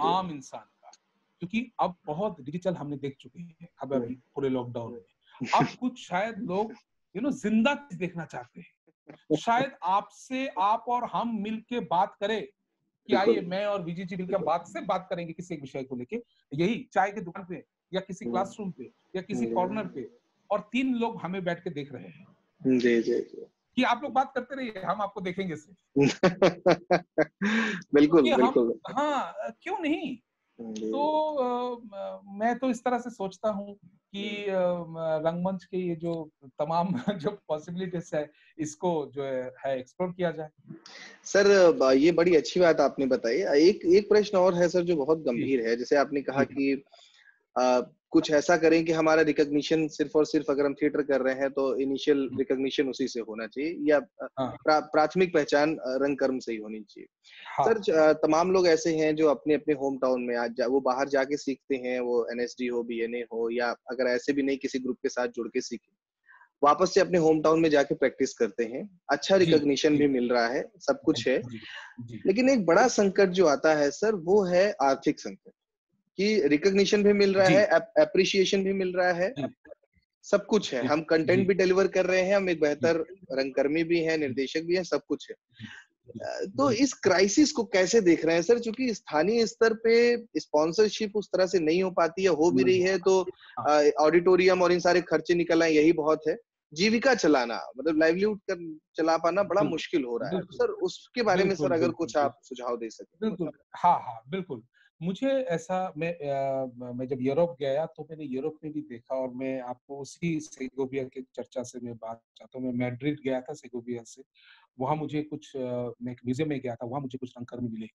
आम इंसान का, क्योंकि अब बहुत डिजिटल हमने देख चुके हैं अब अभी पूरे लॉकडाउन में। अब कुछ शायद लोग जिंदा देखना चाहते हैं, शायद आपसे आप और हम मिलके बात करें कि आइए मैं और विजय जी मिलकर बात करेंगे किसी एक विषय को लेके, यही चाय की दुकान पे या किसी क्लासरूम पे या किसी कॉर्नर पे, और 3 लोग हमें बैठ के देख रहे हैं। जी जी कि आप लोग बात करते रहिए, हम आपको देखेंगे सिर्फ। बिल्कुल हम, बिल्कुल हाँ, क्यों नहीं। तो मैं तो इस तरह से सोचता हूँ कि रंगमंच के ये जो तमाम जो पॉसिबिलिटीज है, इसको जो है एक्सप्लोर किया जाए। सर, ये बड़ी अच्छी बात आपने बताई। एक एक प्रश्न और है सर, जो बहुत गंभीर है। जैसे आपने कहा कि कुछ ऐसा करें कि हमारा रिकॉग्निशन सिर्फ और सिर्फ, अगर हम थिएटर कर रहे हैं तो इनिशियल रिकॉग्निशन उसी से होना चाहिए, या प्राथमिक पहचान रंगकर्म से ही होनी चाहिए। सर, तमाम लोग ऐसे हैं जो अपने अपने होम टाउन में वो बाहर जाके सीखते हैं, वो एनएसडी हो, बीएनए हो, या अगर ऐसे भी नहीं किसी ग्रुप के साथ जुड़ के सीखे, वापस से अपने होम टाउन में जाके प्रैक्टिस करते हैं, अच्छा रिकॉग्निशन भी मिल रहा है, सब कुछ है। लेकिन एक बड़ा संकट जो आता है सर, वो है आर्थिक संकट, कि रिकॉग्निशन भी मिल रहा है, एप्रिसिएशन भी मिल रहा है, सब कुछ है, हम कंटेंट भी डिलीवर कर रहे हैं, हम एक बेहतर रंगकर्मी भी हैं, निर्देशक भी हैं, सब कुछ है। तो इस क्राइसिस को कैसे देख रहे हैं सर? क्योंकि स्थानीय स्तर पे स्पॉन्सरशिप उस तरह से नहीं हो पाती है, हो भी रही है तो ऑडिटोरियम और इन सारे खर्चे निकल आए, यही बहुत है। जीविका चलाना, मतलब लाइवलीहुड कर चला पाना बड़ा मुश्किल हो रहा है। तो सर उसके बारे में सर अगर कुछ आप सुझाव दे सकें। बिल्कुल, हाँ, बिल्कुल। मुझे ऐसा मैं जब यूरोप गया तो मैंने यूरोप में भी देखा, और मैं आपको उसी सेगोविया की चर्चा से मैं बात चाहता हूँ। मैं मैड्रिड गया था सेगोविया से, वहाँ मुझे कुछ मैं एक म्यूजियम में गया था, वहाँ मुझे कुछ रंगकर्मी मिले।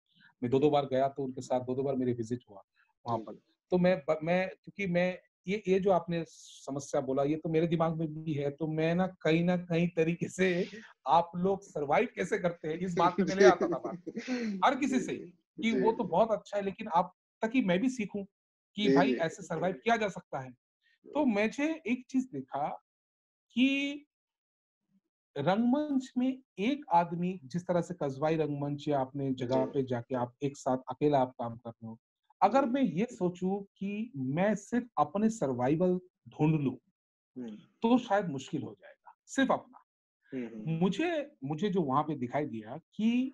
मैं 2-2 बार गया तो उनके साथ 2-2 बार मेरे विजिट हुआ वहाँ पर। तो मैं क्योंकि मैं ये जो आपने समस्या बोला, ये तो मेरे दिमाग में भी है, तो मैं ना कहीं तरीके से आप लोग सर्वाइव कैसे करते हैं, इस बात पे मैं ले आता था बात हर किसी से, कि वो तो बहुत अच्छा है, लेकिन आप ताकि मैं भी सीखूं कि भाई ऐसे सर्वाइव किया जा सकता है। तो मुझे एक चीज देखा कि रंगमंच में एक आदमी, जिस तरह से कस्बाई रंगमंच या अपने जगह पे जाके आप एक साथ अकेला आप काम कर रहे हो, अगर मैं ये सोचूं कि मैं सिर्फ अपने सर्वाइवल ढूंढ लूं तो शायद मुश्किल हो जाएगा, सिर्फ अपना। मुझे जो वहां पे दिखाई दिया कि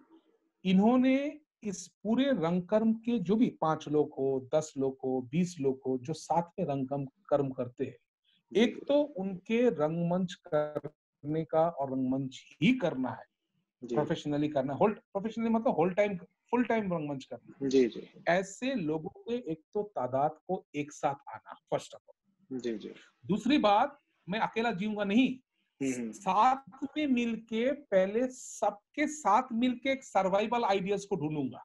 इन्होंने इस पूरे रंगकर्म के जो भी 5 लोग हो, 10 लोग हो, 20 लोग हो, जो साथ में रंगकर्म कर्म करते हैं, एक तो उनके रंगमंच करने का और रंगमंच ही करना है, प्रोफेशनली करना, प्रोफेशनली मतलब होल टाइम फुल टाइम रंगमंच करना। जी जी। ऐसे लोगों के एक तो तादाद को एक साथ आना, फर्स्ट ऑफ ऑल। जी जी। दूसरी बात, मैं अकेला जीऊंगा नहीं, साथ में मिलके पहले सबके साथ मिलके एक सर्वाइवल आइडियाज को ढूंढूंगा।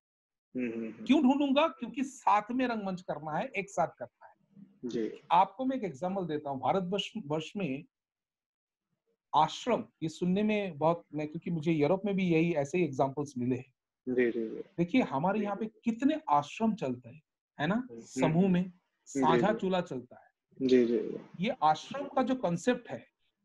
क्यों ढूंढूंगा? क्योंकि साथ में रंगमंच करना है, एक साथ करना है। जी। आपको मैं एक एग्जांपल देता हूँ। भारतवर्ष में आश्रम, ये सुनने में बहुत, मैं क्योंकि मुझे यूरोप में भी यही ऐसे ही एग्जांपल्स मिले हैं। जी जी। देखिए हमारे यहाँ पे कितने आश्रम चलते हैं, है ना, समूह में साझा चूल्हा चलता है। जी जी। ये आश्रम का जो कंसेप्ट है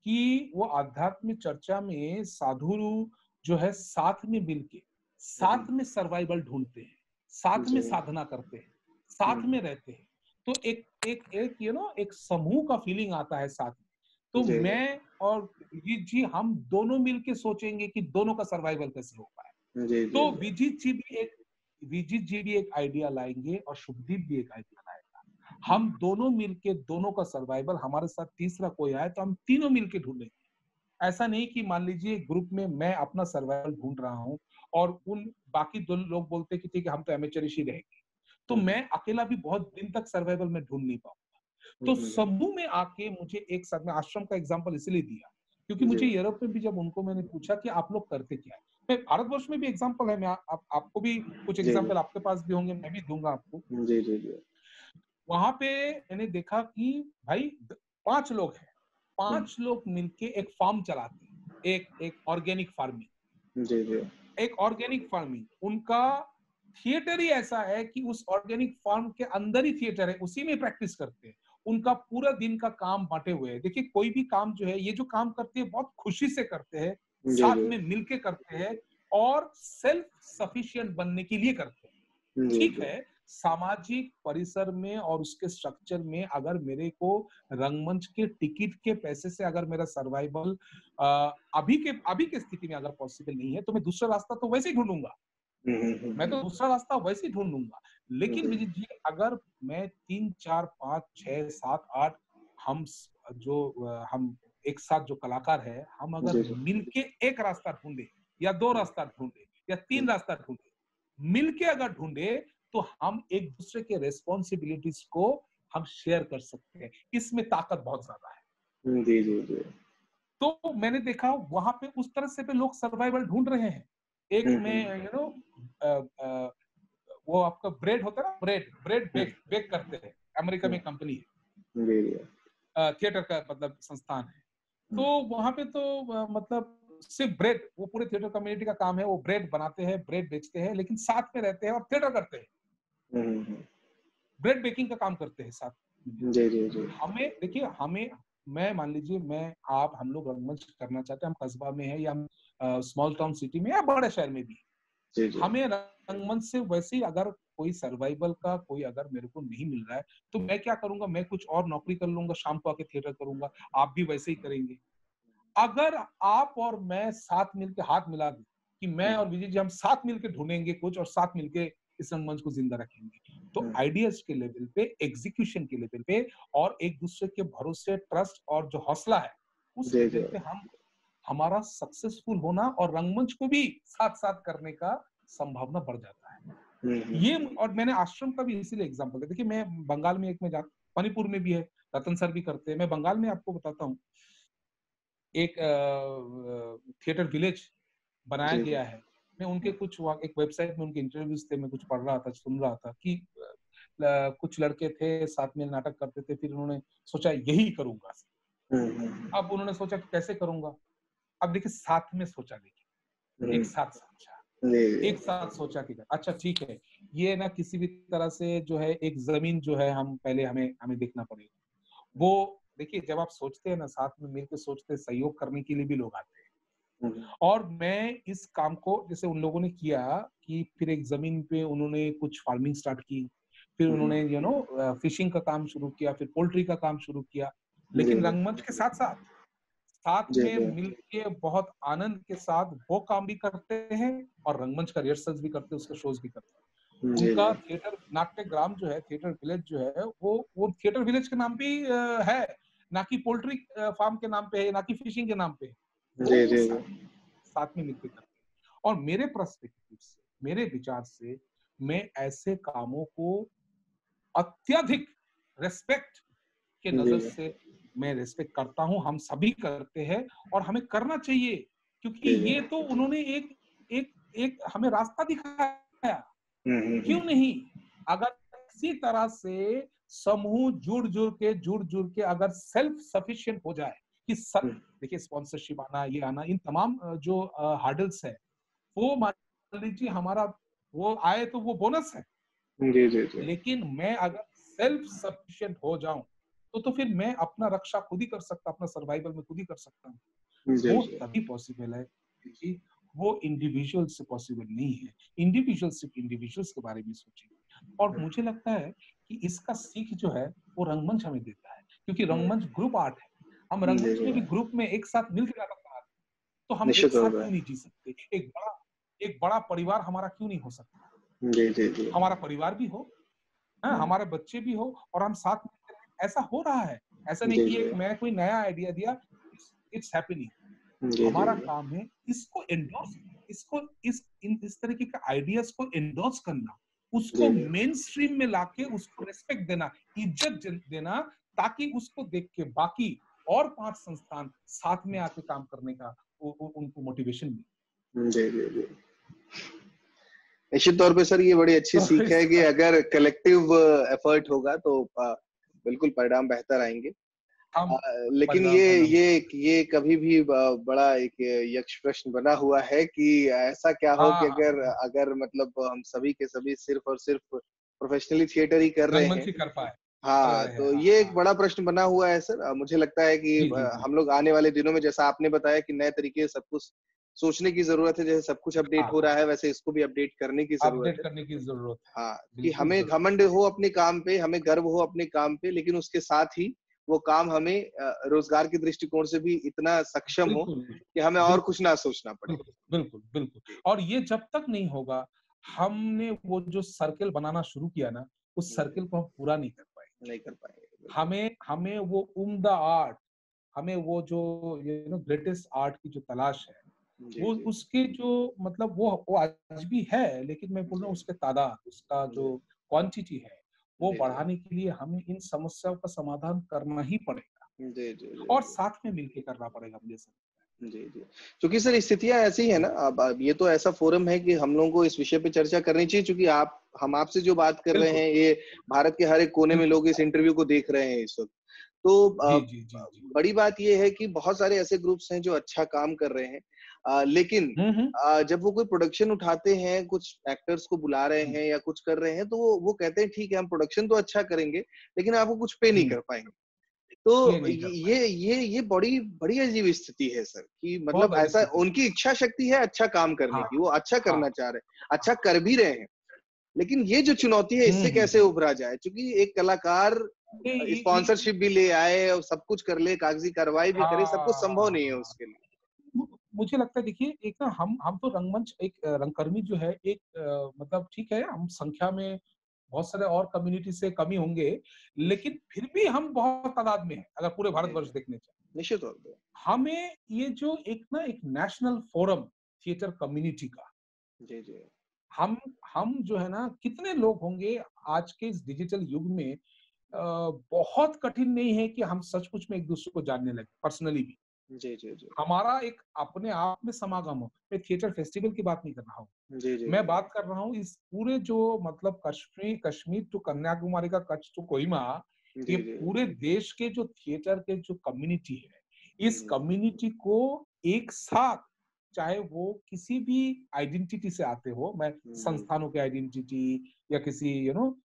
कि वो आध्यात्मिक चर्चा में साधु जो है साथ में मिलके साथ में सर्वाइवल ढूंढते हैं, साथ में साधना करते हैं, साथ में रहते हैं, तो एक एक एक एक समूह का फीलिंग आता है साथ में। तो मैं और विजीत जी हम दोनों मिलके सोचेंगे कि दोनों का सर्वाइवल कैसे हो पाए। तो विजीत जी भी एक आइडिया लाएंगे और शुभदीप भी एक आइडिया लाएगा। हम दोनों मिलके दोनों का सर्वाइवल, हमारे साथ तीसरा कोई आए तो हम तीनों मिलके ढूंढेंगे। ऐसा नहीं कि मान लीजिए ग्रुप में मैं अपना सर्वाइवल ढूंढ रहा हूँ और उन बाकी 2 लोग बोलते कि ठीक है हम तो एमेचरिश ही रहेंगे, तो मैं अकेला भी बहुत दिन तक सर्वाइवल में ढूंढ नहीं पाऊंगा। तो समूह में आके मुझे एक साथ में, आश्रम का एग्जाम्पल इसलिए दिया क्योंकि मुझे यूरोप में भी जब उनको मैंने पूछा कि आप लोग करते क्या है, मैं भारतवर्ष में भी एग्जाम्पल है, मैं आपको भी कुछ एग्जाम्पल आपके पास भी होंगे, मैं भी दूंगा आपको। जी जी जी। वहां पे मैंने देखा कि भाई 5 लोग हैं, 5 लोग मिलके एक फार्म चलाते हैं, एक ऑर्गेनिक फार्मिंग। जी जी। एक ऑर्गेनिक फार्मिंग, उनका थिएटर ही ऐसा है कि उस ऑर्गेनिक फार्म के अंदर ही थिएटर है, उसी में प्रैक्टिस करते हैं। उनका पूरा दिन का काम बांटे हुए है। देखिए कोई भी काम जो है, ये जो काम करते हैं बहुत खुशी से करते हैं, साथ में मिलके करते हैं और सेल्फ सफिशिएंट बनने के लिए करते हैं। ठीक है, सामाजिक परिसर में और उसके स्ट्रक्चर में अगर मेरे को रंगमंच के टिकट के पैसे से अगर मेरा सर्वाइवल अभी के स्थिति में अगर पॉसिबल नहीं है, तो मैं दूसरा रास्ता तो वैसे ही ढूंढूंगा। मैं तो दूसरा रास्ता वैसे ही ढूंढूंगा। लेकिन विजय जी, अगर मैं 3, 4, 5, 6, 7, 8 हम एक साथ जो कलाकार है, हम अगर मिलके एक रास्ता ढूंढे या 2 रास्ता ढूंढे या 3 रास्ता ढूंढे, मिलके अगर ढूंढे तो हम एक दूसरे के रेस्पॉन्सिबिलिटीज को हम शेयर कर सकते हैं। इसमें ताकत बहुत ज्यादा है। जी जी जी। तो मैंने देखा वहां पे उस तरह से पे लोग सर्वाइवल ढूंढ रहे हैं। एक में वो आपका ब्रेड होता है ना, ब्रेड बेक करते हैं, अमेरिका में कंपनी है, थिएटर का मतलब संस्थान है। तो वहां पे तो मतलब सिर्फ ब्रेड, वो पूरे थिएटर कम्युनिटी का काम है, वो ब्रेड बनाते हैं, ब्रेड बेचते हैं, लेकिन साथ में रहते हैं और थिएटर करते हैं, ब्रेड बेकिंग का काम करते हैं साथ। जी जी जी। हमें देखिए, हमें मैं मान लीजिए मैं आप हम लोग रंगमंच करना चाहते हैं, हम कस्बा में है या हम स्मॉल टाउन सिटी में या बड़े शहर में भी, जी जी हमें रंगमंच से वैसे ही अगर कोई सर्वाइवल का कोई अगर मेरे को नहीं मिल रहा है तो मैं क्या करूंगा, मैं कुछ और नौकरी कर लूंगा, शाम को आके थिएटर करूंगा, आप भी वैसे ही करेंगे। अगर आप और मैं साथ मिलके हाथ मिला दें कि मैं और विजय जी हम साथ मिलके ढूंढेंगे कुछ और साथ मिलके इस रंगमंच को जिंदा रखेंगे, तो आइडियाज के लेवल पे, एग्जीक्यूशन के लेवल पे और एक दूसरे के भरोसे, ट्रस्ट और जो हौसला है उस जी जी लेवल पे हम हमारा सक्सेसफुल होना और रंगमंच को भी साथ साथ करने का संभावना बढ़ जाता है। ये और मैंने आश्रम का भी इसीलिए एग्जांपल दिया। देखिए मैं बंगाल में एक में मणिपुर में भी है, रतन सर भी करते हैं। मैं बंगाल में आपको बताता हूँ, एक थिएटर विलेज बनाया जी जी गया है। मैं उनके कुछ वहाँ एक वेबसाइट में उनके इंटरव्यूज थे, मैं कुछ पढ़ रहा था, सुन रहा था कि कुछ लड़के थे साथ में नाटक करते थे, फिर उन्होंने सोचा यही करूंगा। अब उन्होंने सोचा कि कैसे करूंगा। अब देखिए साथ में सोचा, देखिए एक साथ सोचा, एक साथ सोचा कि अच्छा ठीक है, ये ना किसी भी तरह से जो है एक जमीन जो है हम पहले हमें हमें देखना पड़ेगा। वो देखिए जब आप सोचते हैं ना, साथ में मिलकर सोचते हैं, सहयोग करने के लिए भी लोग आते हैं। और मैं इस काम को जैसे उन लोगों ने किया कि फिर एक जमीन पे उन्होंने कुछ फार्मिंग स्टार्ट की, फिर उन्होंने फिशिंग का काम शुरू किया, फिर पोल्ट्री का काम शुरू किया, लेकिन रंगमंच के साथ साथ साथ जी में जी मिलके बहुत आनंद के साथ वो काम भी करते हैं और रंगमंच का रिहर्सल्स भी करते हैं, उसके शोज भी करते हैं। जी उनका थिएटर नाट्यग्राम जो है, थिएटर विलेज जो है, वो थिएटर विलेज के नाम पे ही है, ना कि पोल्ट्री फार्म के नाम पे है, ना कि फिशिंग के नाम पे है। जी वो जी साथ में मिलकर करते हैं। और मेरे पर्सपेक्टिव से, मेरे विचार से, मैं ऐसे कामों को अत्यधिक रेस्पेक्ट के नजर जी से मैं रेस्पेक्ट करता हूं, हम सभी करते हैं और हमें करना चाहिए, क्योंकि जी ये तो उन्होंने एक एक एक हमें रास्ता दिखाया। हम्म क्यों नहीं, अगर किसी तरह से समूह जुड़ जुड़ के अगर सेल्फ सफिशिएंट हो जाए कि सब, देखिए स्पॉन्सरशिप आना, ये आना, इन तमाम जो हार्डल्स है, वो मान लीजिए हमारा वो आए तो वो बोनस है, जी जी जी लेकिन मैं अगर सेल्फ सफिशिएंट हो जाऊं तो फिर मैं अपना रक्षा खुद ही कर सकता, अपना सर्वाइवल में खुद ही कर सकता हूँ। जी वो जी तभी पॉसिबल है कि वो इंडिविजुअल से पॉसिबल नहीं है। इंडिविजुअल सिर्फ इंडिविजुअल्स के बारे में सोचेंगे, और मुझे लगता है कि इसका सीख जो है वो रंगमंच हमें देता है, क्योंकि रंगमंच ग्रुप आर्ट है। हम जी रंगमंच जी में भी ग्रुप में एक साथ मिलकर नाटक बनाते हैं, तो हम एक निश्चित साथ होगा। क्यों नहीं जी सकते? एक बड़ा परिवार हमारा क्यों नहीं हो सकता? जी जी जी हमारा परिवार भी हो, हाँ, हमारे बच्चे भी हो और हम साथ में, ऐसा हो रहा है। ऐसा नहीं जी कि जी एक मैं कोई नया आइडिया दिया, इट्स हैपनिंग। जी जी हमारा काम है इसको एंडोर्स, इसको इस तरीके के आइडियाज को एंडोर्स करना, जी उसको मेन स्ट्रीम में लाके उसको रेस्पेक्ट देना, इज्जत देना, ताकि उसको देख के बाकी और 5 संस्थान साथ में आके काम करने का उनको मोटिवेशन मिले। जी जी जी निश्चित तौर पे सर ये बड़ी अच्छी तो सीख है इस कि अगर कलेक्टिव एफर्ट होगा तो बिल्कुल परिणाम बेहतर आएंगे। हम लेकिन परिणाम परिणाम ये कभी भी बड़ा एक यक्ष प्रश्न बना हुआ है कि ऐसा क्या हो कि अगर हाँ, अगर मतलब हम सभी के सभी सिर्फ और सिर्फ प्रोफेशनली थिएटर ही कर रहे रंगमंच हैं। ही कर पाए, कर हाँ, रहे हैं, तो हाँ ये एक हाँ, बड़ा प्रश्न बना हुआ है सर। मुझे लगता है कि जी जी जी, हम लोग आने वाले दिनों में, जैसा आपने बताया कि नए तरीके से सब कुछ सोचने की जरूरत है, जैसे सब कुछ अपडेट हो हाँ, रहा है वैसे इसको भी अपडेट करने की जरूरत अपडेट है। करने की जरूरत है, हाँ, कि बिल्कुल हमें जरूरत घमंड हो अपने काम पे, हमें गर्व हो अपने काम पे, लेकिन उसके साथ ही वो काम हमें रोजगार के दृष्टिकोण से भी इतना है। सक्षम हो बिल्कुल कि हमें और बिल्कुल कुछ ना सोचना पड़े। बिल्कुल बिल्कुल बिल्कुल। जी, और ये जब तक नहीं होगा, हमने वो जो सर्कल बनाना शुरू किया ना, उस जी, सर्कल को हम पूरा नहीं कर पाएंगे। नहीं कर पाएंगे, बिल्कुल। हमें हमें वो उम्दा आर्ट, हमें वो जो ग्रेटेस्ट आर्ट की जो तलाश है, जी, वो जी, उसके जो मतलब वो आज भी है, लेकिन मैं बोल रहा हूँ जी, उसके तादाद, उसका जी, जो क्वांटिटी है, वो जी, जी, बढ़ाने के लिए हमें इन समस्याओं का समाधान करना ही पड़ेगा जी, जी, जी, और जी। साथ में मिलके करना पड़ेगा, मुझे सब। जी, जी। क्योंकि सर स्थितियाँ ऐसी है ना, अब ये तो ऐसा फोरम है कि हम लोगों को इस विषय पे चर्चा करनी चाहिए, क्योंकि आप हम आपसे जो बात कर रहे बिल्कुल हैं, ये भारत के हर एक कोने में बिल्कुल, लोग इस इंटरव्यू को देख रहे हैं इस वक़्त। तो जी जी जी जी, बड़ी बात ये है कि बहुत सारे ऐसे ग्रुप्स हैं जो अच्छा काम कर रहे हैं। लेकिन हम्म, जब वो कोई प्रोडक्शन उठाते हैं, कुछ एक्टर्स को बुला रहे हम्म, हैं या कुछ कर रहे हैं, तो वो कहते हैं ठीक है हम प्रोडक्शन तो अच्छा करेंगे, लेकिन आपको कुछ पे नहीं हम्म, कर पाएँगे। तो नहीं कर पाए। ये बड़ी बड़ी अजीब स्थिति है सर, कि बहुत मतलब अजीब ऐसा स्थिति। उनकी इच्छा शक्ति है अच्छा काम करने हाँ, की, वो अच्छा हाँ, करना चाह रहे हैं, अच्छा हाँ। कर भी रहे हैं। लेकिन ये जो चुनौती है, इससे कैसे हुँ। उभरा जाए? क्योंकि एक कलाकार नहीं, ये स्पॉन्सरशिप भी ले आए और सब कुछ कर ले, कागजी कार्रवाई भी करे, सब कुछ संभव नहीं है हाँ। उसके लिए। मु मुझे लगता है, देखिए, एक ना हम तो रंगमंच, एक रंगकर्मी जो है, एक मतलब ठीक है, हम संख्या में बहुत सारे और कम्युनिटी से कम ही होंगे, लेकिन फिर भी हम बहुत तादाद में हैं, अगर पूरे जी, भारतवर्ष जी। देखने जाएँ। निश्चित तौर पे। हमें ये जो एक ना एक नेशनल फोरम थिएटर कम्युनिटी का, जी, जी। हम हम जो है ना, कितने लोग होंगे आज के इस डिजिटल युग में, बहुत कठिन नहीं है कि हम सचमुच में एक-दूसरे को जानने लगे, पर्सनली भी। जी, जी, जी। हमारा एक अपने आप में समागम हो। मैं थिएटर फेस्टिवल की बात नहीं कर रहा हूँ। जी, जी, मैं जी। बात कर रहा हूँ इस पूरे जो मतलब कश्मीर कश्मीर टू कन्याकुमारी का कच्छ टू कोहिमा, ये जी, जी। पूरे देश के जो थिएटर के जो कम्युनिटी है, इस हुँ, कम्युनिटी को एक साथ, चाहे वो किसी भी आइडेंटिटी से आते हो, मैं हुँ, संस्थानों के आइडेंटिटी या किसी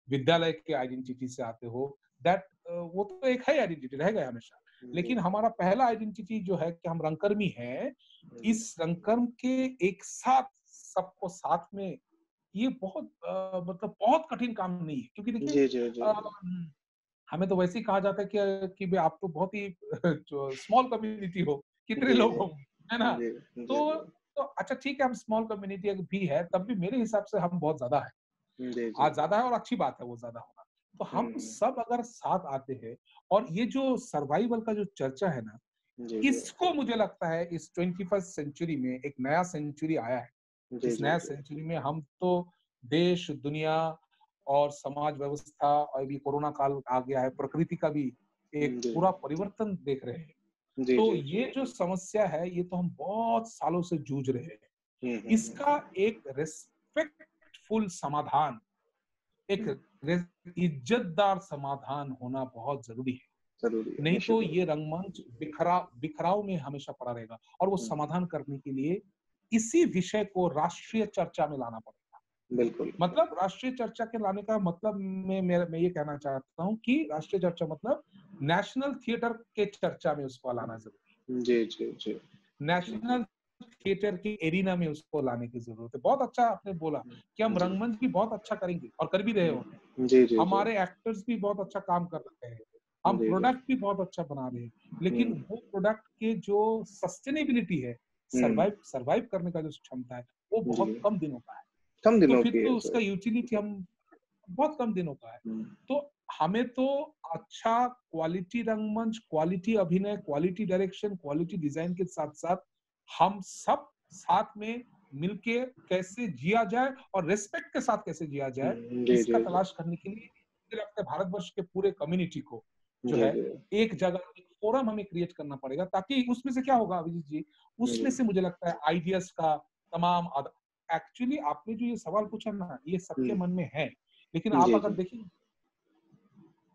विद्यालय के आइडेंटिटी से आते हो, दैट वो तो एक है, आइडेंटिटी रह गया हमेशा। जी। लेकिन हमारा पहला आइडेंटिटी जो है कि हम रंगकर्मी हैं, हुँ, इस रंगकर्म के एक साथ, सबको साथ में, ये बहुत मतलब बहुत कठिन काम नहीं है, क्योंकि देखिए, जी, जी, जी, अ, जी। हमें तो वैसे ही कहा जाता है कि भई आप तो बहुत ही जो स्मॉल कम्युनिटी हो, कितने जी, लोग जी। होंगे, है ना? जी, जी, तो जी। तो अच्छा ठीक है, हम स्मॉल कम्युनिटी अगर भी है, तब भी मेरे हिसाब से हम बहुत ज़्यादा हैं। जी, जी। आज ज़्यादा है और अच्छी बात है वो ज़्यादा होना। तो हम हुँ, सब अगर साथ आते हैं, और ये जो सर्वाइवल का जो चर्चा है ना, जी, जी। इसको मुझे लगता है इस 21st सेंचुरी में, एक नया सेंचुरी आया है। जी, इस जी, नया जी। सेंचुरी में हम तो देश, दुनिया और समाज व्यवस्था, और ये कोरोना काल आ गया है, प्रकृति का भी एक जी। पूरा परिवर्तन देख रहे हैं। जी, तो जी, जी। ये जो समस्या है, ये तो हम बहुत सालों से जूझ रहे हैं। हुँ, हुँ, इसका हुँ। एक रिस्पेक्टफुल समाधान, एक हुँ, इज्जतदार समाधान होना बहुत जरूरी है। ज़रूरी है, नहीं निश्चित तो तौर ये रंगमंच बिखराव में हमेशा पड़ा रहेगा, और वो पे। हुँ, समाधान करने के लिए इसी विषय को राष्ट्रीय चर्चा में लाना पड़ेगा। बिल्कुल। मतलब राष्ट्रीय चर्चा के लाने का मतलब, मैं ये कहना चाहता हूँ कि राष्ट्रीय चर्चा मतलब नेशनल थिएटर के चर्चा में उसको लाना जरूरी जी, जी, जी। है। नेशनल थिएटर की एरिना में उसको लाने की जरूरत है। बहुत अच्छा आपने बोला कि हम जी। रंगमंच भी बहुत अच्छा करेंगे, और कर भी रहे हुँ, होते हैं। जी, जी, जी। हमारे एक्टर्स भी बहुत अच्छा काम कर रहे हैं। हम जी, जी। प्रोडक्ट भी बहुत अच्छा बना रहे हैं। लेकिन हुँ, वो प्रोडक्ट के जो सस्टेनेबिलिटी है, हुँ। सर्वाइव सर्वाइव करने का जो क्षमता है, वो जी। बहुत कम दिनों का है। कम तो दिनों फिर की है तो सर। उसका यूटिलिटी हम बहुत कम दिनों का है। हुँ, तो हमें तो अच्छा क्वालिटी रंगमंच, क्वालिटी अभिनय, क्वालिटी डायरेक्शन, क्वालिटी डिजाइन के साथ-साथ हम सब साथ में मिलके कैसे जिया जाए, और रिस्पेक्ट के साथ कैसे जिया जाए, हुँ। जी, इसका जी, जी। तलाश करने के लिए मुझे लगता है भारतवर्ष के पूरे कम्युनिटी को जो जी, है, जी। एक जगह एक फोरम हमें क्रिएट करना पड़ेगा, ताकि उसमें से क्या होगा अभिजीत जी, जी। उसमें से मुझे लगता है आइडियाज का तमाम एक्चुअली आपने जो ये सवाल पूछा ना, ये सबके हुँ। मन में है। लेकिन आप जी, अगर जी। देखें,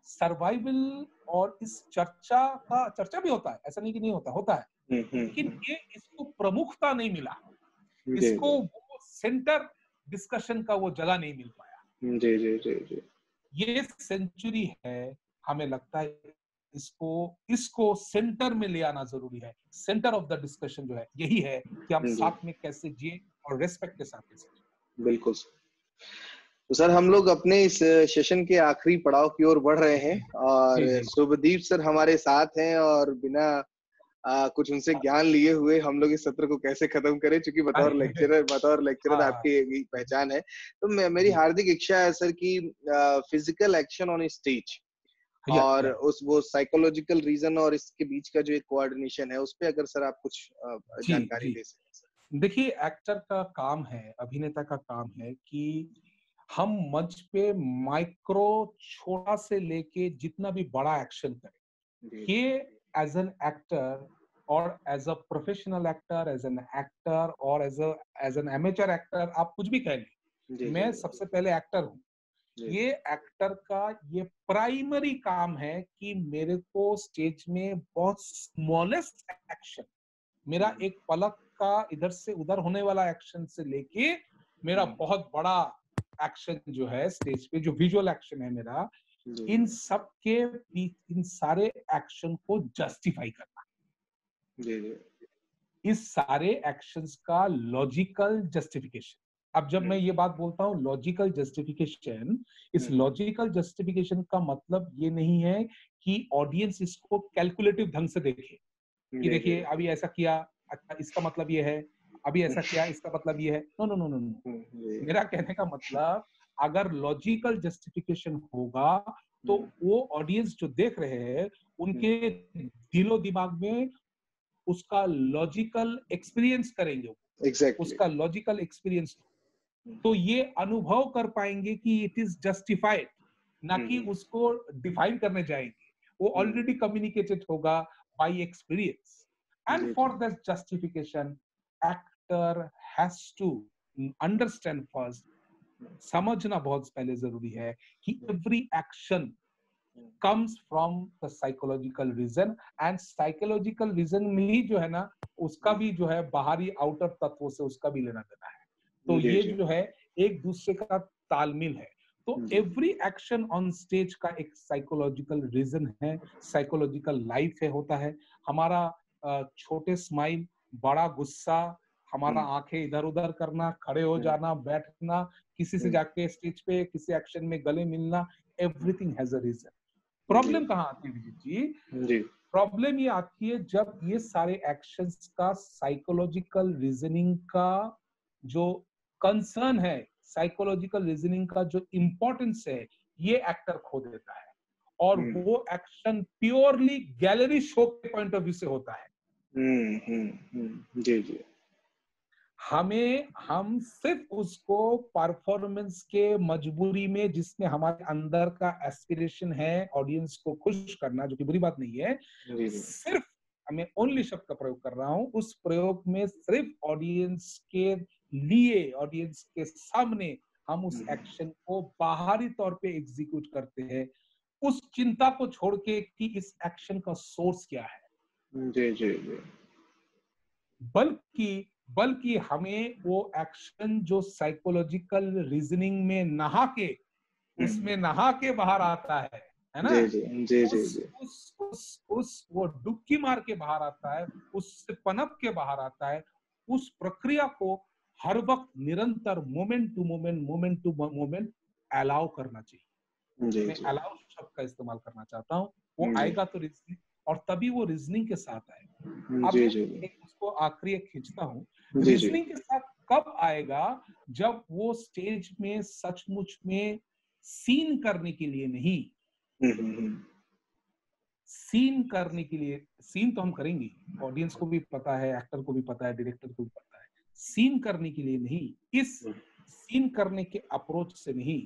सर्वाइवल और इस चर्चा भी होता है, ऐसा नहीं कि नहीं होता, होता है। हुँ, हुँ, लेकिन हुँ। ये इसको प्रमुखता नहीं मिला, जी, इसको जी। वो सेंटर डिस्कशन का वो जगह नहीं मिल पाया। जी, जी, जी, जी। ये सेंचुरी है, हमें लगता है इसको इसको सेंटर में ले आना जरूरी है। सेंटर ऑफ द डिस्कशन जो है यही है कि हम जी, साथ में कैसे जिए, और रेस्पेक्ट के साथ कैसे जिए। बिल्कुल सर। तो सर हम लोग अपने इस सेशन के आखिरी पड़ाव की ओर बढ़ रहे हैं और जी जी। शुभदीप सर हमारे साथ हैं और बिना कुछ उनसे ज्ञान लिए हुए हम लोग इस सत्र को कैसे खत्म करें, क्योंकि बतौर लेक्चरर हाँ। आपकी यही पहचान है। तो मेरी जी। हार्दिक इच्छा है सर कि फिजिकल एक्शन ऑन स्टेज या और या उस वो साइकोलॉजिकल रीजन और इसके बीच का जो एक कोऑर्डिनेशन है, उस पे अगर सर आप कुछ जी जानकारी जी। दे सकें सर। देखिए, एक्टर का काम है, अभिनेता का काम है कि हम मंच पे माइक्रो, छोटा से लेके जितना भी बड़ा एक्शन जी, करें, जी। ये एज एन एक्टर, और as a professional actor, as an actor, और एज एन एमेचर एक्टर, आप कुछ भी कह लें, जी, जी, मैं जी। सबसे पहले एक्टर हूँ। जी, ये एक्टर का ये प्राइमरी काम है कि मेरे को स्टेज में बहुत स्मॉलेस्ट एक्शन, मेरा हुँ, एक पलक का इधर से उधर होने वाला एक्शन से लेके मेरा हुँ, बहुत बड़ा एक्शन जो है स्टेज पे, जो विजुअल एक्शन है मेरा, इन सब के इन सारे एक्शन को जस्टिफाई करना, जी जी इस सारे एक्शंस का लॉजिकल जस्टिफिकेशन। अब जब मैं ये बात बोलता हूं लॉजिकल जस्टिफिकेशन, इस लॉजिकल जस्टिफिकेशन का मतलब ये नहीं है कि ऑडियंस इसको कैलकुलेटिव ढंग से देखे कि देखिए अभी ऐसा किया, अच्छा इसका मतलब ये है, अभी ऐसा किया इसका मतलब ये है। No no no no no, मेरा कहने का मतलब अगर लॉजिकल जस्टिफिकेशन होगा तो वो ऑडियंस जो देख रहे हैं उनके दिलो दिमाग में उसका लॉजिकल एक्सपीरियंस करेंगे, एग्जैक्टली उसका लॉजिकल एक्सपीरियंस, तो ये अनुभव कर पाएंगे कि इट इज जस्टिफाइड, ना कि उसको डिफाइन करने जाएंगे। वो ऑलरेडी कम्युनिकेटेड होगा by experience. And for this justification actor has to understand first, समझना बहुत पहले जरूरी है कि every action comes from the psychological reason, and psychological reason में ही जो है ना उसका भी जो है बाहरी आउटर तत्वों से उसका भी लेना देना है। तो ये जो है एक दूसरे का तालमेल है। तो एवरी एक्शन ऑन स्टेज का एक साइकोलॉजिकल रीजन है, साइकोलॉजिकल लाइफ है, होता है। हमारा छोटे स्माइल, बड़ा गुस्सा, हमारा आंखें इधर उधर करना, खड़े हो जाना, बैठना, किसी से जाके स्टेज पे किसी एक्शन में गले मिलना, everything has a reason. Problem कहाँ आती है विजित जी? प्रॉब्लम ये आती है जब ये सारे एक्शंस का साइकोलॉजिकल रीजनिंग का जो कंसर्न है, साइकोलॉजिकल रीजनिंग का जो इंपॉर्टेंस है, ये एक्टर खो देता है और वो एक्शन प्योरली गैलरी शो के पॉइंट ऑफ व्यू से होता है। जी जी हम सिर्फ उसको परफॉर्मेंस के मजबूरी में, जिसमें हमारे अंदर का एस्पिरेशन है ऑडियंस को खुश करना, जो कि बुरी बात नहीं है, सिर्फ मैं ओनली शब्द का प्रयोग कर रहा हूं, उस प्रयोग में सिर्फ ऑडियंस के लिए, ऑडियंस के सामने हम उस एक्शन को बाहरी तौर पे एग्जीक्यूट करते हैं, उस चिंता को छोड़ के कि इस एक्शन का सोर्स क्या है। जी जी जी बल्कि हमें वो एक्शन जो साइकोलॉजिकल रीजनिंग में नहा के, उसमें नहा के बाहर आता है ना, जी जी उस वो डुबकी मार के बाहर आता है, उससे पनप के बाहर आता है, उस प्रक्रिया को हर वक्त निरंतर मोमेंट टू मोमेंट अलाउ करना चाहिए। मैं अलाउ शब्द का इस्तेमाल करना चाहता हूँ। वो आएगा तो रीजनिंग, और तभी वो रीजनिंग के साथ आएगा। अब मैं उसको आखिरी खींचता हूँ, रीजनिंग के साथ कब आएगा? जब वो स्टेज में सचमुच में सीन करने के लिए नहीं, सीन करने के लिए, सीन तो हम करेंगे, ऑडियंस को भी पता है, एक्टर को भी पता है, डायरेक्टर को भी पता है, सीन करने के लिए नहीं, इस सीन करने के अप्रोच से नहीं,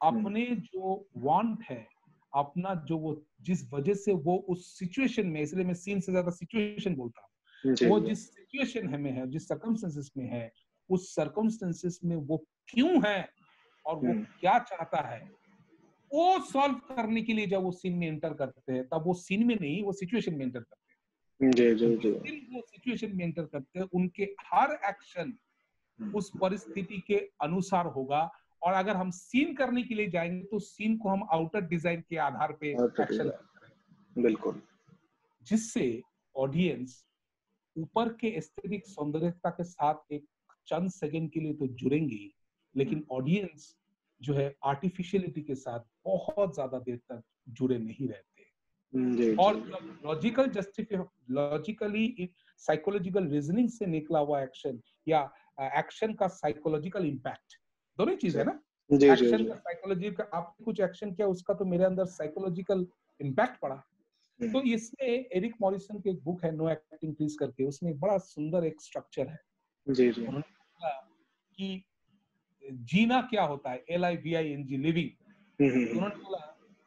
अपने जो वांट है, अपना जो वो जिस वजह से वो उस सिचुएशन में, इसलिए मैं सीन से ज्यादा सिचुएशन बोलता हूँ, वो जिस सिचुएशन में है, जिस सर्कमस्टेंसेस में है, उस सर्कमस्टेंसेस में वो क्यों है और वो क्या चाहता है, वो सॉल्व करने के लिए जब वो सीन में एंटर करते हैं, तब वो सीन में नहीं, वो सिचुएशन में एंटर करते हैं। वो सिचुएशन में एंटर करते हैं, उनके हर एक्शन उस परिस्थिति के अनुसार होगा। और अगर हम सीन करने के लिए जाएंगे तो सीन को हम आउटर डिजाइन के आधार पे एक्शन करेंगे, बिल्कुल, जिससे ऑडियंस ऊपर के एस्थेटिक सौंदर्यता के साथ एक चंद सेकंड के लिए तो जुड़ेंगे, लेकिन ऑडियंस जो है आर्टिफिशियलिटी के साथ बहुत ज्यादा देर तक जुड़े नहीं रहते। और लॉजिकली साइकोलॉजिकल रीजनिंग से निकला हुआ एक्शन या एक्शन का साइकोलॉजिकल इम्पैक्ट, दोनों चीज है ना। एक्शन का साइकोलॉजी का, आपने कुछ एक्शन किया, उसका तो मेरे अंदर साइकोलॉजिकल इम्पैक्ट पड़ा। तो इसमें एरिक मॉरिसन की एक बुक है नो एक्टिंग प्लीज करके, उसमें बड़ा सुंदर एक स्ट्रक्चर है। उन्होंने कहा कि जीना क्या होता है, LIVING, लिविंग। उन्होंने बोला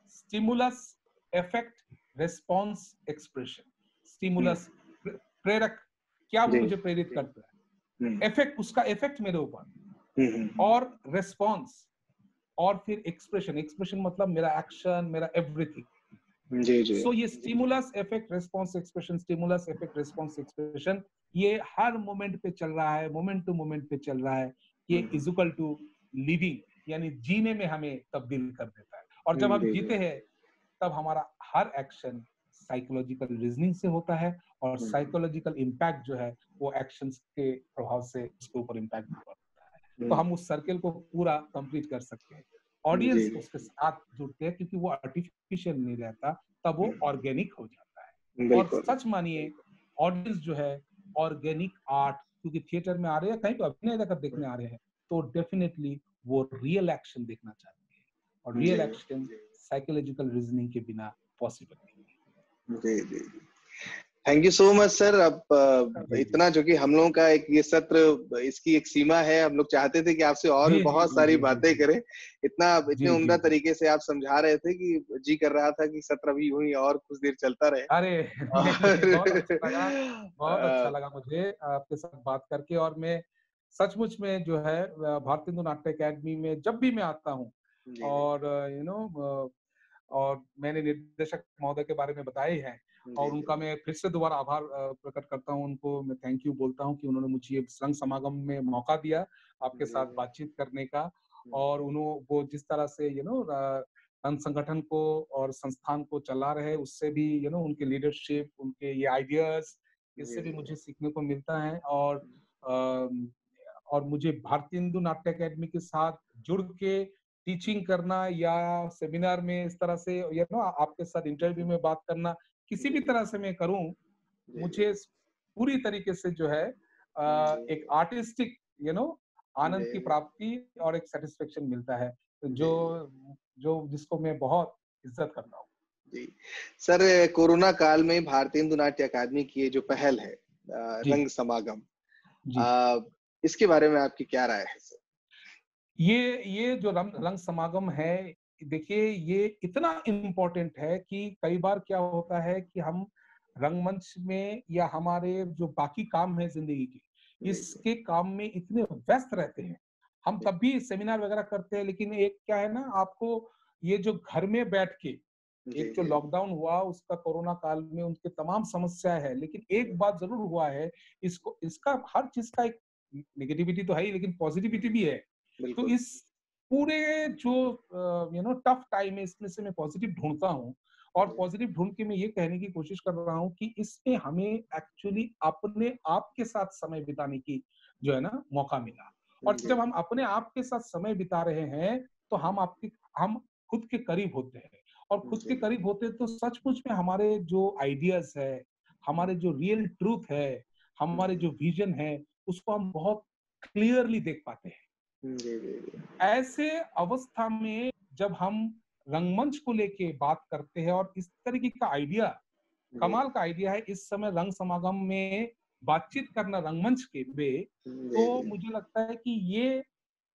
stimulus, effect, response, expression. Stimulus प्रेरक, क्या मुझे प्रेरित करता है, इफेक्ट, उसका इफेक्ट मेरे ऊपर, और रिस्पॉन्स, और फिर एक्सप्रेशन। एक्सप्रेशन मतलब मेरा एक्शन, मेरा एवरीथिंग। सो ये stimulus, effect, response, expression, stimulus, effect, response, expression, ये हर मोमेंट पे चल रहा है, मोमेंट टू मोमेंट पे चल रहा है। ये इज इक्वल टू लिविंग, यानी जीने में हमें तब्दील कर देता है। और जब हम जीते हैं तब हमारा हर एक्शन साइकोलॉजिकल रीजनिंग से होता है और साइकोलॉजिकल इम्पैक्ट जो है वो एक्शंस के प्रभाव से उसके ऊपर इम्पैक्ट पड़ता है। तो हम उस सर्कल को पूरा कंप्लीट कर सकते हैं। ऑडियंस उसके साथ जुड़ते हैं क्योंकि वो आर्टिफिशियल नहीं रहता, तब वो ऑर्गेनिक हो जाता है। और सच मानिए ऑडियंस जो है ऑर्गेनिक आर्ट, क्योंकि थिएटर में आ रहे हैं, कहीं पे अभिनय अगर देखने आ रहे हैं तो डेफिनेटली वो रियल एक्शन देखना चाहते हैं और रियल एक्शन साइकोलॉजिकल रीजनिंग के बिना पॉसिबल नहीं है। जी जी, thank you so much sir. अब इतना जो कि हम लोगों का एक ये सत्र, इसकी एक सीमा है, हम लोग चाहते थे कि आपसे और भी बहुत सारी बातें करें। इतने उम्दा तरीके से आप समझा रहे थे कि जी कर रहा था कि सत्र अभी यूं ही और कुछ देर चलता रहे। अरे बहुत अच्छा लगा मुझे आपके साथ बात करके। और मैं सचमुच में जो है भारतीय हिंदू नाट्य अकेडमी में जब भी मैं आता हूँ और और मैंने निर्देशक महोदय के बारे में बताए हैं और उनका मैं फिर से दोबारा आभार प्रकट करता हूँ, उनको मैं थैंक यू बोलता हूँ कि उन्होंने मुझे रंग समागम में मौका दिया आपके साथ बातचीत करने का। और वो जिस तरह से रंग संगठन को और संस्थान को चला रहे, उससे भी उनके लीडरशिप, उनके ये आइडियाज, इससे भी मुझे सीखने को मिलता है। और मुझे भारतीय हिंदू नाट्य अकेडमी के साथ जुड़ के टीचिंग करना या सेमिनार में इस तरह से आपके साथ इंटरव्यू में बात करना, किसी भी तरह से मैं करूं, मुझे पूरी तरीके से जो है एक आर्टिस्टिक आनंद की प्राप्ति और एक सेटिस्फेक्शन मिलता है, जो जिसको मैं बहुत इज्जत करता हूँ। जी सर, कोरोना काल में भारतीय हिंदू नाट्य अकादमी की ये जो पहल है रंग समागम, इसके बारे में आपकी क्या राय है सर? ये जो रंग समागम है, देखिए ये इतना इम्पोर्टेंट है कि कई बार क्या होता है कि हम रंगमंच में या हमारे जो बाकी काम है जिंदगी के, इसके काम में इतने व्यस्त रहते हैं, हम तब भी सेमिनार वगैरह करते हैं। लेकिन एक क्या है ना, आपको ये जो घर में बैठ के एक जो लॉकडाउन हुआ उसका कोरोना काल में उनके तमाम समस्या है, लेकिन एक बात जरूर हुआ है, इसका हर चीज का एक नेगेटिविटी तो है ही लेकिन पॉजिटिविटी भी है। तो इस पूरे जो टफ टाइम है, इसमें से मैं पॉजिटिव ढूंढता हूँ और पॉजिटिव ढूंढ के मैं ये कहने की कोशिश कर रहा हूँ कि इसमें हमें एक्चुअली अपने आप के साथ समय बिताने की जो है ना मौका मिला। और जब हम अपने आप के साथ समय बिता रहे हैं तो हम खुद के करीब होते हैं, और खुद के करीब होते हैं तो सचमुच में हमारे जो आइडियाज है, हमारे जो रियल ट्रूथ है, हमारे जो विजन है, उसको हम बहुत क्लियरली देख पाते हैं। ऐसे अवस्था में जब हम रंगमंच को लेके बात करते हैं और इस तरीके का आइडिया, कमाल का आइडिया है इस समय रंग समागम में बातचीत करना रंगमंच के पे, तो मुझे लगता है कि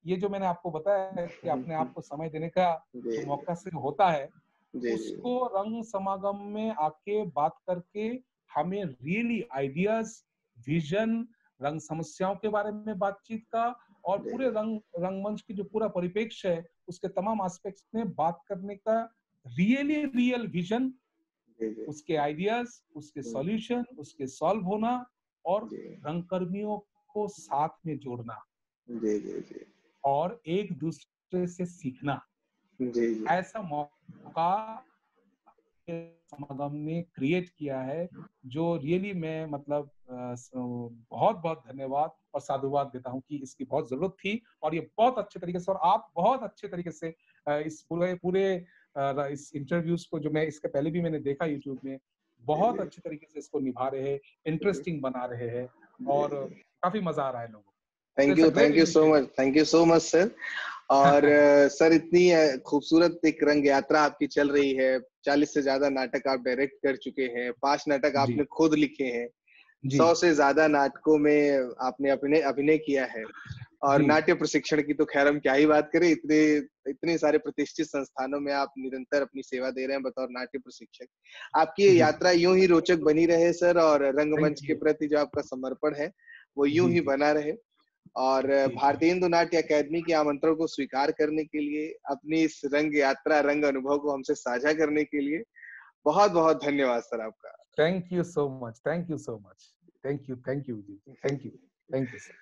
ये जो मैंने आपको बताया कि अपने आप को समय देने का जो मौका से होता है, उसको रंग समागम में आके बात करके हमें रियली आइडियाज, विजन, रंग समस्याओं के बारे में बातचीत का और पूरे रंगमंच की जो पूरा परिप्रेक्ष्य है उसके तमाम एस्पेक्ट्स में बात करने का रियल विजन, उसके आइडियाज, उसके सॉल्यूशन, उसके सॉल्व होना और रंगकर्मियों को साथ में जोड़ना और एक दूसरे से सीखना, ऐसा मौका समागम ने क्रिएट किया है, जो रियली मैं मतलब बहुत बहुत धन्यवाद और साधुवाद देता हूं कि इसकी बहुत जरूरत थी और ये बहुत अच्छे तरीके से और आप बहुत अच्छे तरीके से इस पूरे इस इंटरव्यूज को, जो मैं इसके पहले भी मैंने देखा यूट्यूब में, बहुत अच्छे तरीके से इसको निभा रहे हैं, इंटरेस्टिंग बना रहे हैं और काफी मजा आ रहा है लोगों को। Thank you so much sir. और सर, इतनी खूबसूरत एक रंग यात्रा आपकी चल रही है, 40 से ज्यादा नाटक आप डायरेक्ट कर चुके हैं, 5 नाटक आपने खुद लिखे हैं, 100 से ज्यादा नाटकों में आपने अभिनय किया है और नाट्य प्रशिक्षण की तो खैर हम क्या ही बात करें, इतने सारे प्रतिष्ठित संस्थानों में आप निरंतर अपनी सेवा दे रहे हैं बतौर नाट्य प्रशिक्षक। आपकी ये यात्रा यूं ही रोचक बनी रहे सर, और रंगमंच के प्रति जो आपका समर्पण है वो यूं ही बना रहे। और भारतीय हिंदू नाट्य अकेडमी के आमंत्रण को स्वीकार करने के लिए, अपनी इस रंग यात्रा, रंग अनुभव को हमसे साझा करने के लिए बहुत बहुत धन्यवाद सर आपका। Thank you so much, thank you so much, thank you sir.